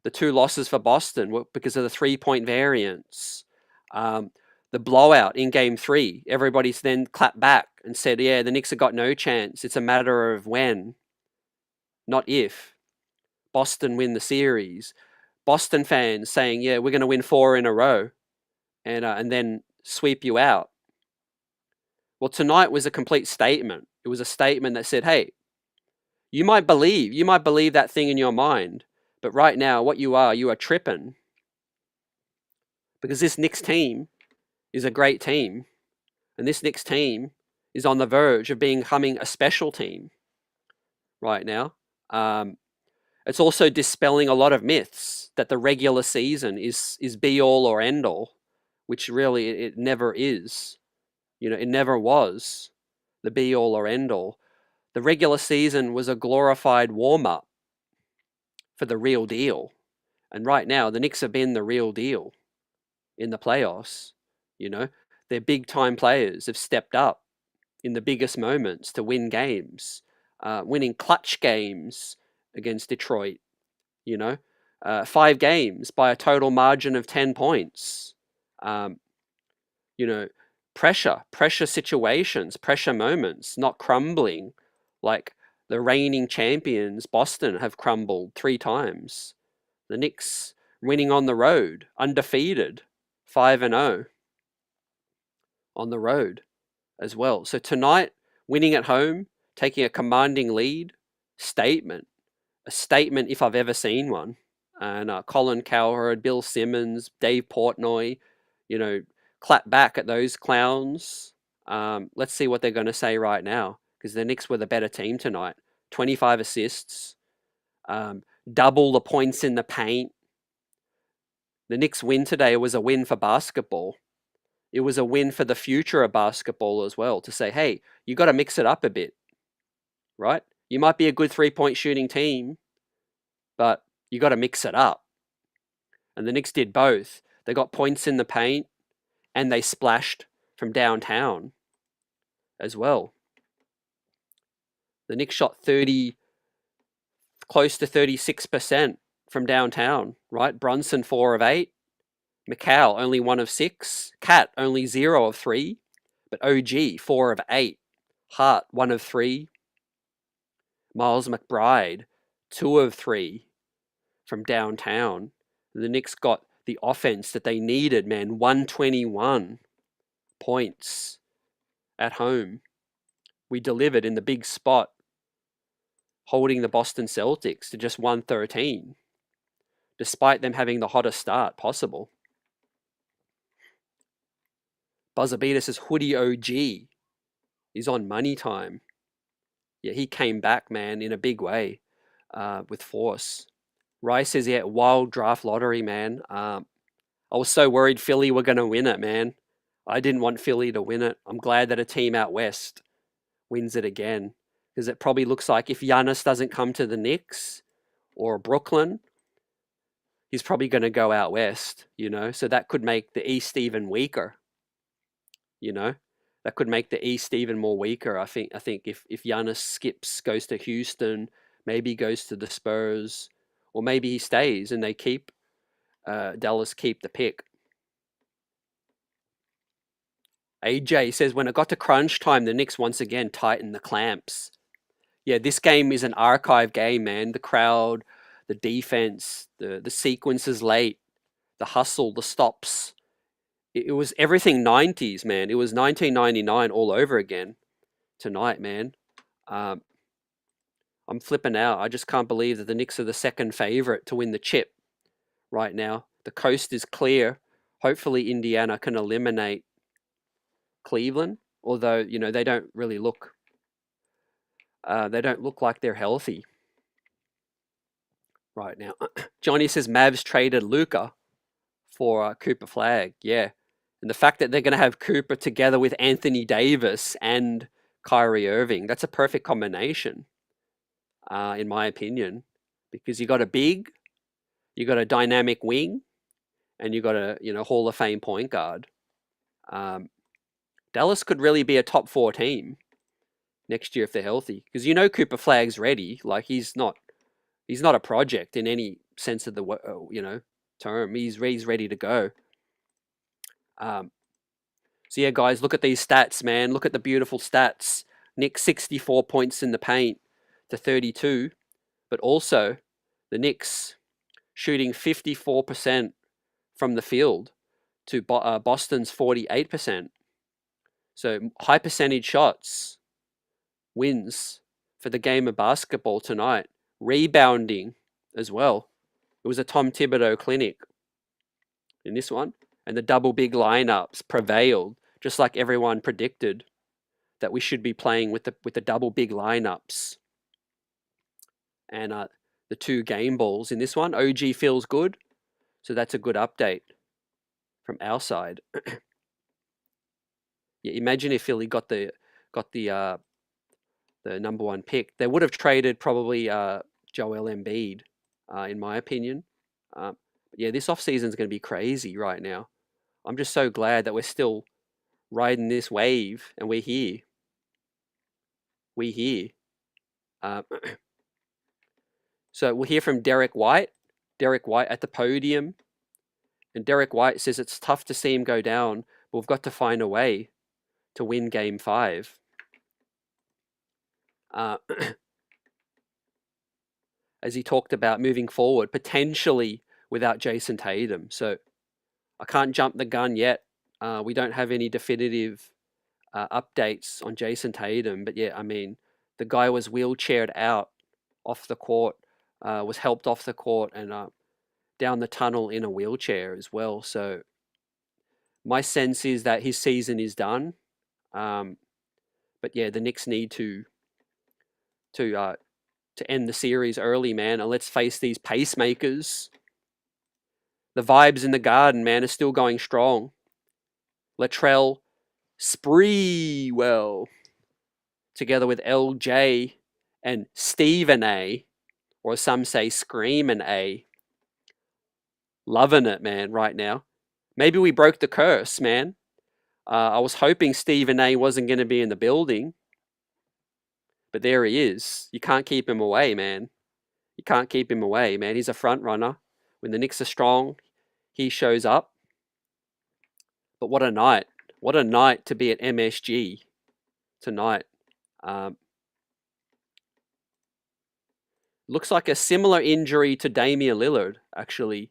The 2 losses for Boston were because of the 3-point variance. The blowout in Game 3, everybody's then clapped back and said, yeah, the Knicks have got no chance. It's a matter of when, not if. Boston win the series. Boston fans saying, yeah, we're going to win 4 in a row and then sweep you out. Well, tonight was a complete statement. It was a statement that said, hey, you might believe that thing in your mind, but right now, what you are tripping. Because this Knicks team is a great team, and this Knicks team is on the verge of becoming a special team right now. It's also dispelling a lot of myths that the regular season is be all or end all, which really it never is. It never was the be all or end all. The regular season was a glorified warm up for the real deal. And right now, the Knicks have been the real deal in the playoffs. Their big time players have stepped up in the biggest moments to win games, winning clutch games against Detroit. 5 games by a total margin of 10 points. Pressure situations, pressure moments, not crumbling like the reigning champions, Boston, have crumbled 3 times. The Knicks winning on the road, undefeated, 5-0 on the road as well. So tonight, winning at home, taking a commanding lead, statement. A statement if I've ever seen one. And Colin Cowherd, Bill Simmons, Dave Portnoy, clap back at those clowns. Let's see what they're going to say right now, because the Knicks were the better team tonight. 25 assists, double the points in the paint. The Knicks win today was a win for basketball. It was a win for the future of basketball as well, to say, hey, you got to mix it up a bit, right? You might be a good 3-point shooting team, but you got to mix it up. And the Knicks did both. They got points in the paint and they splashed from downtown as well. The Knicks shot close to 36% from downtown, right? Brunson 4 of 8. McCall only 1 of 6. Cat only 0 of 3. But OG 4 of 8. Hart 1 of 3. Miles McBride, 2 of 3 from downtown. The Knicks got the offense that they needed, man. 121 points at home. We delivered in the big spot, holding the Boston Celtics to just 113, despite them having the hottest start possible. Buzzerbeater says Hoodie OG is on money time. Yeah, he came back, man, in a big way with force. Rice says, yeah, wild draft lottery, man. I was so worried Philly were going to win it, man. I didn't want Philly to win it. I'm glad that a team out west wins it again, because it probably looks like if Giannis doesn't come to the Knicks or Brooklyn, he's probably going to go out west, so that could make the East even weaker, that could make the East even more weaker. I think if Giannis skips, goes to Houston, maybe goes to the Spurs, or maybe he stays and they keep Dallas keep the pick. AJ says, when it got to crunch time, the Knicks once again tightened the clamps. Yeah, this game is an archive game, man. The crowd, the defense, the sequences late, the hustle, the stops. It was everything 90s, man. It was 1999 all over again tonight, man. I'm flipping out. I just can't believe that the Knicks are the second favorite to win the chip right now. The coast is clear. Hopefully Indiana can eliminate Cleveland, although, they don't really look like they're healthy right now. Johnny says Mavs traded Luka for Cooper Flag. Yeah. And the fact that they're going to have Cooper together with Anthony Davis and Kyrie Irving, that's a perfect combination, in my opinion, because you got a big, you got a dynamic wing, and you got a Hall of Fame point guard. Dallas could really be a top 4 team next year if they're healthy, because Cooper Flag's ready. Like he's not a project in any sense of the term. He's ready to go. So yeah, guys, look at these stats, man. Look at the beautiful stats. Knicks 64 points in the paint to 32, but also the Knicks shooting 54% from the field to Boston's 48%. So high percentage shots wins for the game of basketball tonight. Rebounding as well. It was a Tom Thibodeau clinic in this one, and the double big lineups prevailed, just like everyone predicted that we should be playing with the double big lineups. And the 2 game balls in this one. OG feels good, so that's a good update from our side. Yeah, imagine if Philly got the number 1 pick. They would have traded probably Joel Embiid, in my opinion. Yeah, this offseason is going to be crazy right now. I'm just so glad that we're still riding this wave and we're here. We're here. So we'll hear from Derek White. Derek White at the podium. And Derek White says it's tough to see him go down, but we've got to find a way to win Game 5. As he talked about moving forward, potentially without Jason Tatum. So I can't jump the gun yet. We don't have any definitive updates on Jason Tatum. But yeah, I mean, the guy was wheelchaired out off the court, was helped off the court and down the tunnel in a wheelchair as well. So my sense is that his season is done. But yeah, the Knicks need to end the series early, man, and let's face these pacemakers. The vibes in the Garden, man, are still going strong. Latrell Sprewell, together with LJ and Stephen A, or some say Screamin' A. Loving it, man, right now. Maybe we broke the curse, man. I was hoping Stephen A wasn't going to be in the building, but there he is. You can't keep him away, man. You can't keep him away, man. He's a front runner. When the Knicks are strong, he shows up. But what a night. What a night to be at MSG tonight. Looks like a similar injury to Damian Lillard, actually.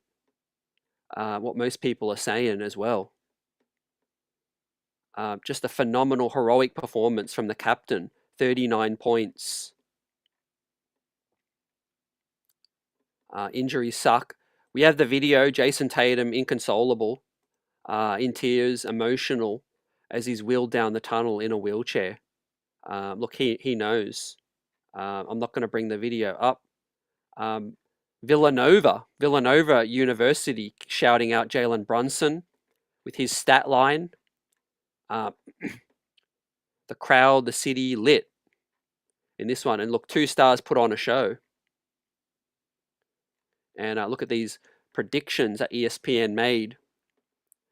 What most people are saying as well. Just a phenomenal, heroic performance from the captain. 39 points. Injuries suck. We have the video, Jason Tatum, inconsolable, in tears, emotional, as he's wheeled down the tunnel in a wheelchair. Look, he knows. I'm not going to bring the video up. Villanova University shouting out Jalen Brunson with his stat line. The crowd, the city lit in this one. And look, 2 stars put on a show. And look at these predictions that ESPN made.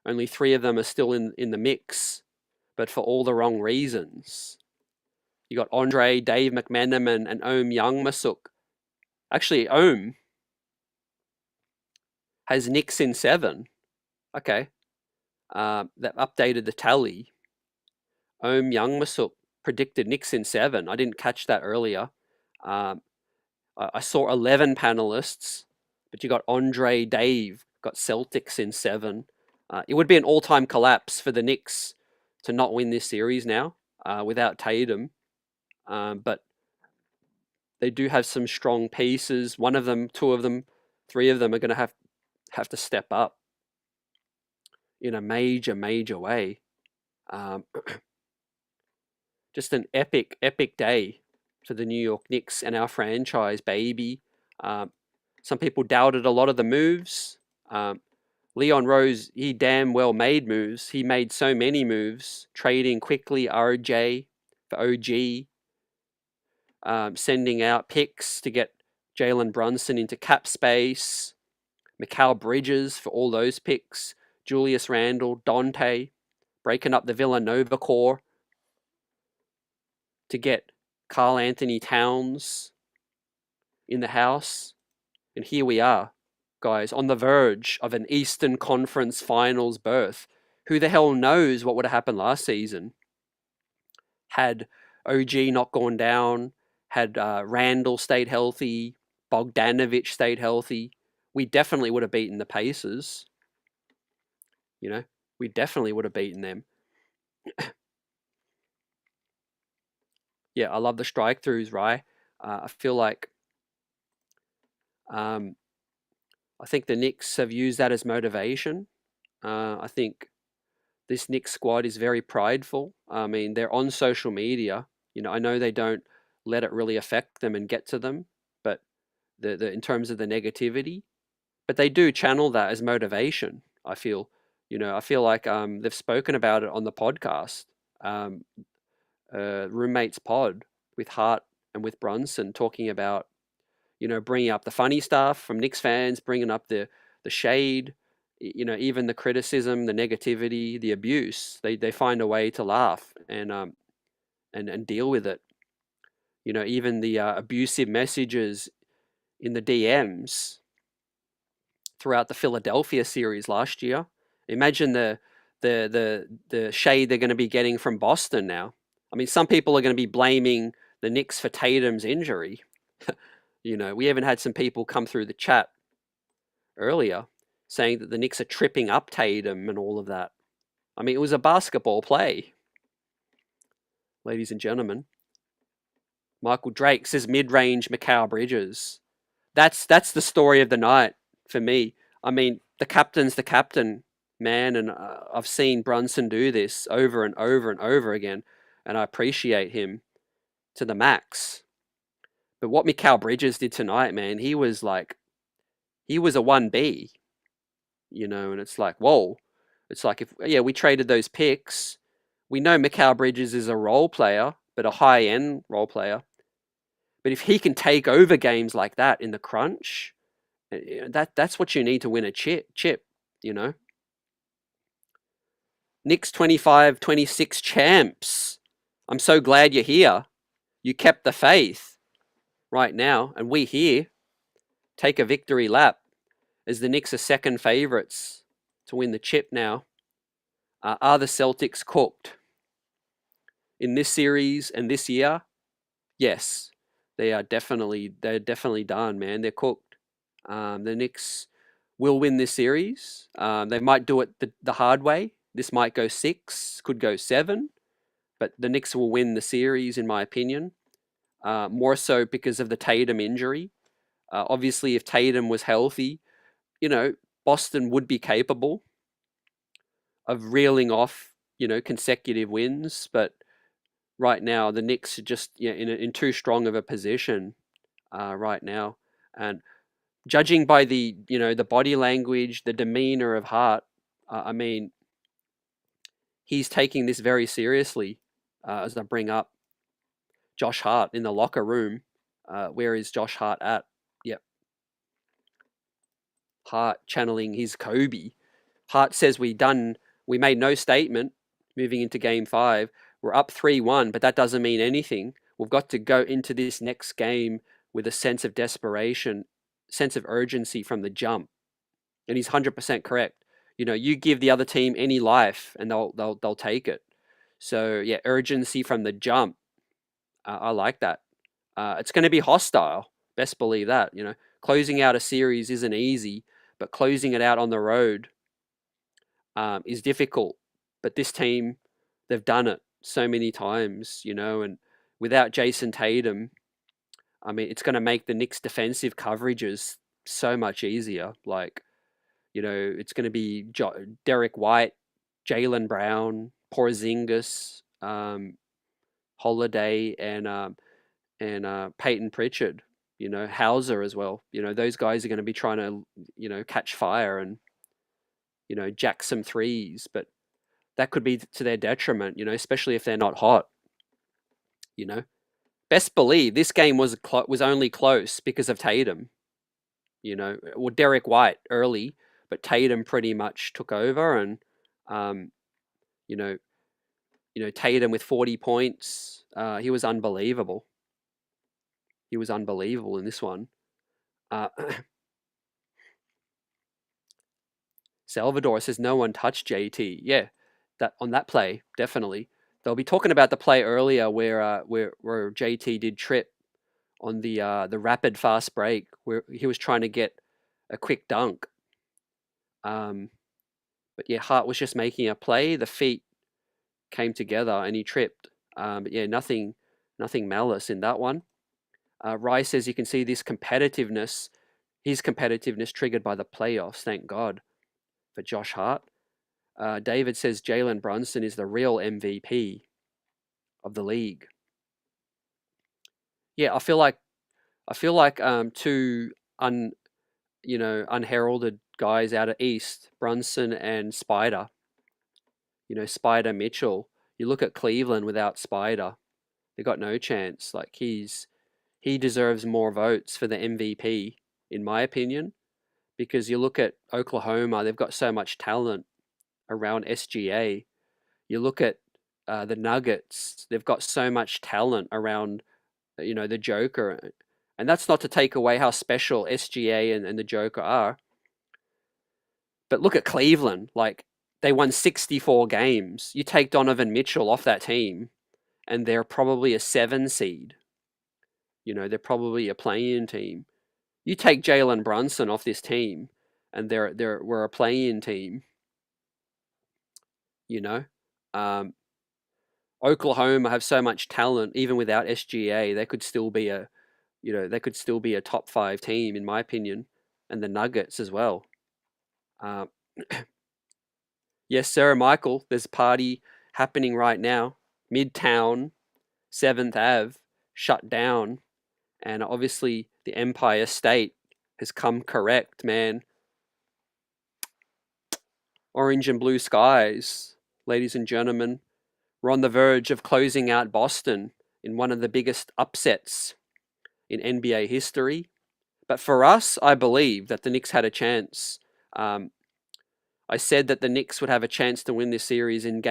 Only 3 of them are still in the mix, but for all the wrong reasons. You got Andre, Dave McMenamin, and Ohm Youngmasuk. Actually, Ohm has Knicks in 7. Okay. That updated the tally. Ohm Youngmasuk predicted Knicks in 7. I didn't catch that earlier. I saw 11 panelists, but you got Andre, Dave, got Celtics in 7. It would be an all-time collapse for the Knicks to not win this series now without Tatum. But they do have some strong pieces. 1 of them, 2 of them, 3 of them are going to have to step up in a major way. Just an epic day for the New York Knicks and our franchise, baby. Some people doubted a lot of the moves. Leon Rose, he damn well made moves. He made so many moves, trading quickly RJ for OG, sending out picks to get Jalen Brunson into cap space, Mikal Bridges for all those picks, Julius Randle, Dante, breaking up the Villanova core to get Karl Anthony Towns in the house. And here we are, guys, on the verge of an Eastern Conference Finals berth. Who the hell knows what would have happened last season had OG not gone down, had Randall stayed healthy, Bogdanovich stayed healthy. We definitely would have beaten the Pacers. You know, we definitely would have beaten them. Yeah, I love the strike throughs, right? I feel like I think the Knicks have used that as motivation. I think this Knicks squad is very prideful. I mean, they're on social media. You know, I know they don't let it really affect them and get to them, but the in terms of the negativity, but they do channel that as motivation. I feel, I feel like they've spoken about it on the podcast, Roommates Pod with Hart and with Brunson, talking about, bringing up the funny stuff from Knicks fans, bringing up the shade, even the criticism, the negativity, the abuse. They find a way to laugh and deal with it. Even the abusive messages in the DMs throughout the Philadelphia series last year. Imagine the shade they're going to be getting from Boston now. I mean, some people are going to be blaming the Knicks for Tatum's injury. We even had some people come through the chat earlier saying that the Knicks are tripping up Tatum and all of that. I mean, it was a basketball play, ladies and gentlemen. Michael Drake says mid-range Mikal Bridges. That's the story of the night for me. I mean, the captain's the captain, man, and I've seen Brunson do this over and over and over again, and I appreciate him to the max. But what Mikal Bridges did tonight, man, he was a 1B, and it's like, whoa. It's like, we traded those picks. We know Mikal Bridges is a role player, but a high-end role player. But if he can take over games like that in the crunch, that's what you need to win a chip, Knicks 25-26 champs. I'm so glad you're here. You kept the faith right now, and we here take a victory lap as the Knicks are second favourites to win the chip now. Are the Celtics cooked in this series and this year? Yes. they're definitely done, man. They're cooked. The Knicks will win this series. They might do it the hard way. This might go 6, could go 7, but the Knicks will win the series, in my opinion. More so because of the Tatum injury. Obviously, if Tatum was healthy, Boston would be capable of reeling off, consecutive wins. But right now, the Knicks are just in too strong of a position right now. And judging by the body language, the demeanor of Hart, I mean, he's taking this very seriously. As I bring up Josh Hart in the locker room, where is Josh Hart at? Yep, Hart channeling his Kobe. Hart says we made no statement moving into game 5. We're up 3-1, but that doesn't mean anything. We've got to go into this next game with a sense of desperation, sense of urgency from the jump. And he's 100% correct. You give the other team any life and they'll take it. So yeah, urgency from the jump. I like that. It's going to be hostile. Best believe that. Closing out a series isn't easy, but closing it out on the road is difficult. But this team, they've done it so many times, and without Jason Tatum, I mean, it's going to make the Knicks' defensive coverages so much easier. Like, it's going to be Derek White, Jaylen Brown, Porzingis, Holiday, and Peyton Pritchard. Hauser as well. Those guys are going to be trying to, catch fire and, jack some threes, but that could be to their detriment, especially if they're not hot. Best believe this game was only close because of Tatum. Well, Derek White early, but Tatum pretty much took over, and Tatum with 40 points, he was unbelievable. He was unbelievable in this one. Salvador says no one touched JT. Yeah, that on that play definitely. They'll be talking about the play earlier where JT did trip on the rapid fast break where he was trying to get a quick dunk. But yeah, Hart was just making a play. The feet came together and he tripped. But yeah, nothing malice in that one. Rice says you can see this competitiveness, his competitiveness triggered by the playoffs. Thank God for Josh Hart. David says Jalen Brunson is the real MVP of the league. Yeah, I feel like two unheralded guys out of East, Brunson and Spider. Spider Mitchell. You look at Cleveland without Spider, they got no chance. Like he deserves more votes for the MVP, in my opinion, because you look at Oklahoma, they've got so much talent around SGA. You look at the Nuggets, they've got so much talent around, the Joker. And that's not to take away how special SGA and the Joker are. But look at Cleveland. Like, they won 64 games. You take Donovan Mitchell off that team, and they're probably a 7 seed. They're probably a play-in team. You take Jalen Brunson off this team, and we're a play-in team. Oklahoma have so much talent, even without SGA, they could still be a top 5 team, in my opinion, and the Nuggets as well. Yes, sir, Michael. There's a party happening right now. Midtown, 7th Ave, shut down, and obviously the Empire State has come correct, man. Orange and blue skies, ladies and gentlemen. We're on the verge of closing out Boston in one of the biggest upsets in NBA history. But for us, I believe that the Knicks had a chance. I said that the Knicks would have a chance to win this series in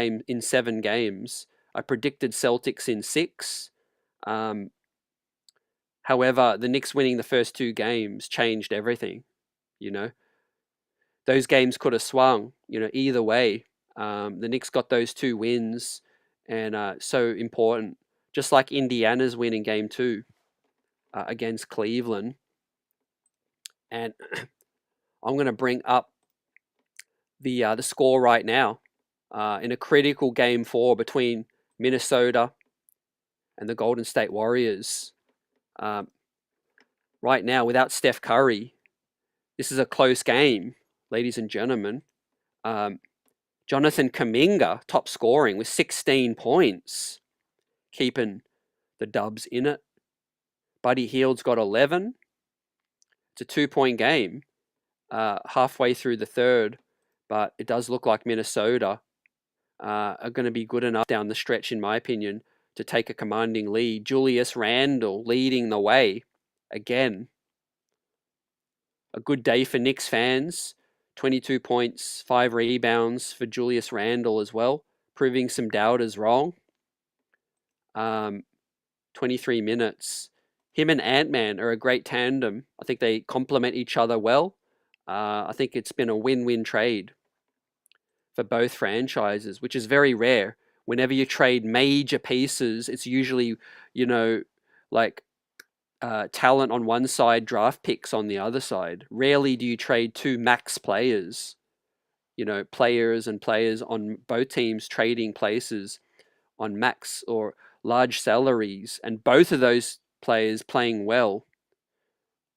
7 games. I predicted Celtics in 6. However, the Knicks winning the first 2 games changed everything. Those games could have swung, either way. The Knicks got those 2 wins, and so important. Just like Indiana's win in game 2. against Cleveland. And I'm going to bring up the score right now in a critical game 4 between Minnesota and the Golden State Warriors. Right now, without Steph Curry, this is a close game, ladies and gentlemen. Jonathan Kuminga, top scoring with 16 points, keeping the Dubs in it. Buddy Hield's got 11. It's a 2-point game halfway through the third, but it does look like Minnesota are going to be good enough down the stretch, in my opinion, to take a commanding lead. Julius Randle leading the way again. A good day for Knicks fans. 22 points, 5 rebounds for Julius Randle as well, proving some doubters wrong. 23 minutes. Him and Ant-Man are a great tandem. I think they complement each other well. I think it's been a win-win trade for both franchises, which is very rare. Whenever you trade major pieces, it's usually, like talent on one side, draft picks on the other side. Rarely do you trade 2 max players, players and players on both teams trading places on max or large salaries, and both of those players playing well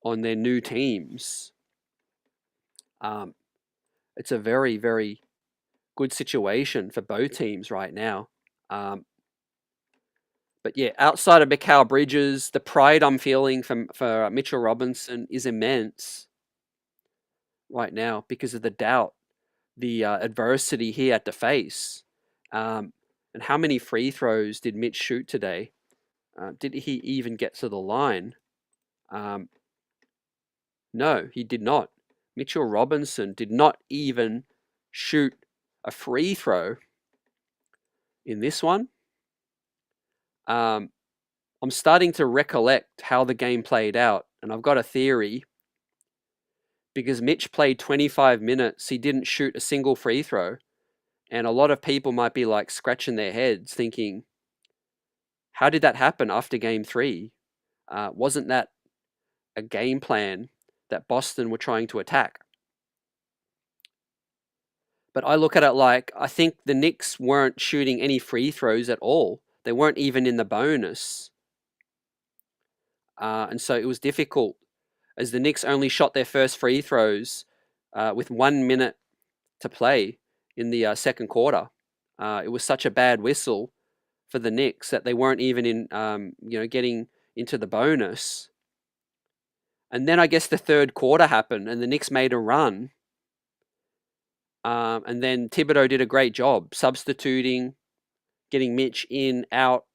on their new teams. It's a very, very good situation for both teams right now. But yeah, outside of Mikal Bridges, the pride I'm feeling for Mitchell Robinson is immense right now because of the doubt, the adversity he had to face. And how many free throws did Mitch shoot today? Did he even get to the line? No, he did not. Mitchell Robinson did not even shoot a free throw in this one. I'm starting to recollect how the game played out, and I've got a theory. Because Mitch played 25 minutes, he didn't shoot a single free throw. And a lot of people might be like scratching their heads thinking, how did that happen after game 3? Wasn't that a game plan that Boston were trying to attack? But I look at it like, I think the Knicks weren't shooting any free throws at all. They weren't even in the bonus. And so it was difficult, as the Knicks only shot their first free throws with 1 minute to play in the second quarter. It was such a bad whistle for the Knicks that they weren't even in, getting into the bonus. And then I guess the third quarter happened, and the Knicks made a run. And then Thibodeau did a great job substituting, getting Mitch in, out,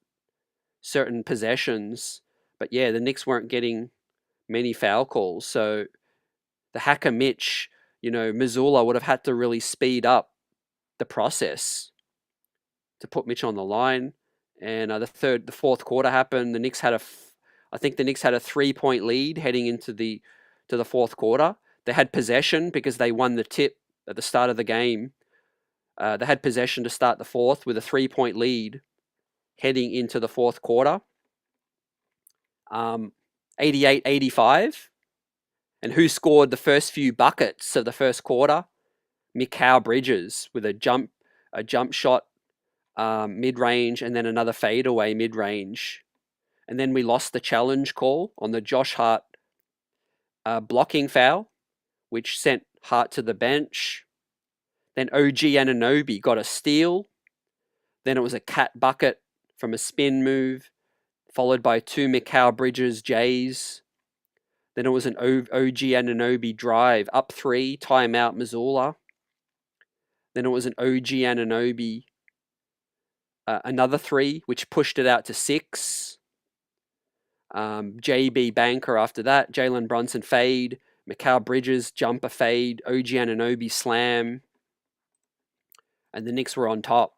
certain possessions. But yeah, the Knicks weren't getting many foul calls. So the hacker Mitch, Missoula would have had to really speed up the process to put Mitch on the line. And the fourth quarter happened. I think the Knicks had a 3-point lead heading into the fourth quarter. They had possession because they won the tip at the start of the game. They had possession to start the fourth with a 3-point lead heading into the fourth quarter. 88-85. And who scored the first few buckets of the first quarter? Mikal Bridges with a jump shot mid-range, and then another fadeaway mid-range. And then we lost the challenge call on the Josh Hart blocking foul, which sent Hart to the bench. Then OG Anunoby got a steal. Then it was a cat bucket from a spin move, followed by 2 Mikal Bridges J's. Then it was an OG Anunoby drive, up 3, timeout Missoula. Then it was an OG Anunoby, another 3, which pushed it out to 6. JB Banker after that, Jalen Brunson fade, Mikal Bridges jumper fade, OG Anunoby slam. And the Knicks were on top.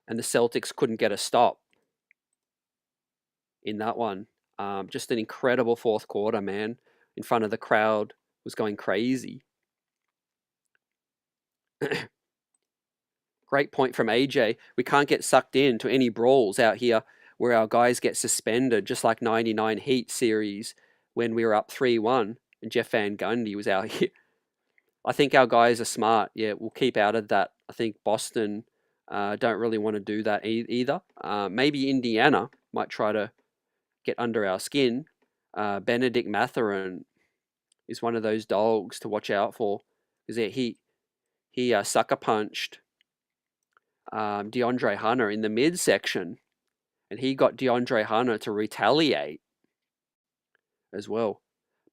And the Celtics couldn't get a stop in that one. Just an incredible fourth quarter, man. In front of the crowd, was going crazy. Great point from AJ. We can't get sucked into any brawls out here where our guys get suspended, just like 99 Heat series when we were up 3-1 and Jeff Van Gundy was out here. I think our guys are smart. Yeah, we'll keep out of that. I think Boston don't really want to do that either. Maybe Indiana might try to get under our skin. Benedict Mathurin is one of those dogs to watch out for, because he sucker punched DeAndre Hunter in the midsection, and he got DeAndre Hunter to retaliate as well.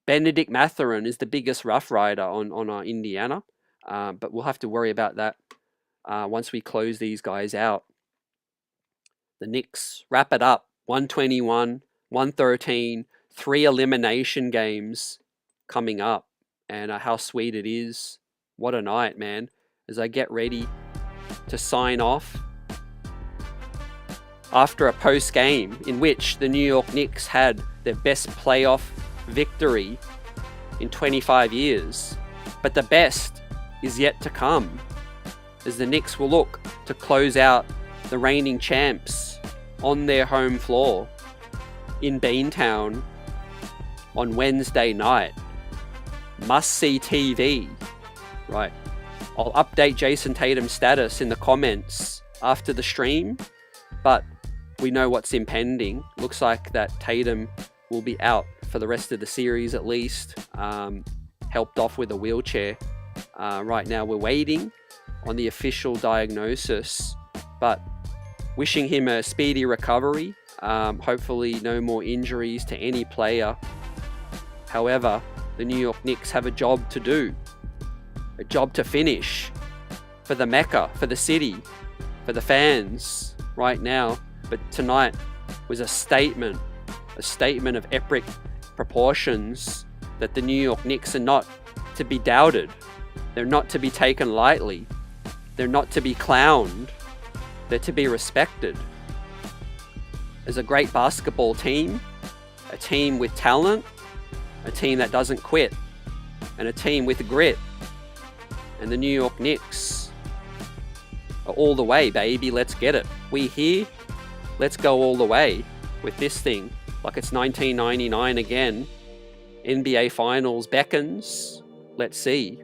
Benedict Mathurin is the biggest Rough Rider on Indiana, but we'll have to worry about that once we close these guys out. The Knicks wrap it up, 121, 113, 3 elimination games coming up, and how sweet it is. What a night, man, as I get ready to sign off after a post-game in which the New York Knicks had their best playoff victory in 25 years. But the best is yet to come, as the Knicks will look to close out the reigning champs on their home floor in Beantown on Wednesday night. Must-see TV. Right. I'll update Jason Tatum's status in the comments after the stream, but we know what's impending. Looks like that Tatum will be out for the rest of the series at least, helped off with a wheelchair. Right now we're waiting on the official diagnosis, but wishing him a speedy recovery. Hopefully no more injuries to any player. However, the New York Knicks have a job to do, a job to finish for the Mecca, for the city, for the fans right now. But tonight was a statement of epic proportions, that the New York Knicks are not to be doubted. They're not to be taken lightly. They're not to be clowned. They're to be respected. As a great basketball team, a team with talent, a team that doesn't quit, and a team with grit. And the New York Knicks are all the way, baby. Let's get it. We here. Let's go all the way with this thing. Like it's 1999 again. NBA Finals beckons. Let's see.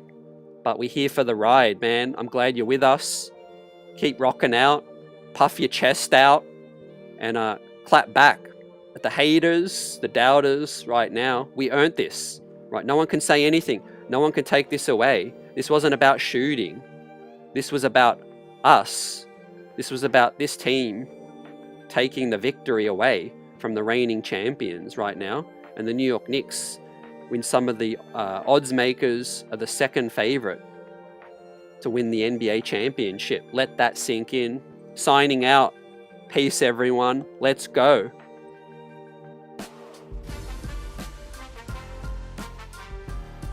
But we're here for the ride, man. I'm glad you're with us. Keep rocking out. Puff your chest out. And clap back at the haters, the doubters right now. We earned this. Right? No one can say anything. No one can take this away. This wasn't about shooting. This was about us. This was about this team taking the victory away from the reigning champions right now. And the New York Knicks, when some of the odds makers are the second favorite to win the NBA championship. Let that sink in. Signing out. Peace, everyone. Let's go.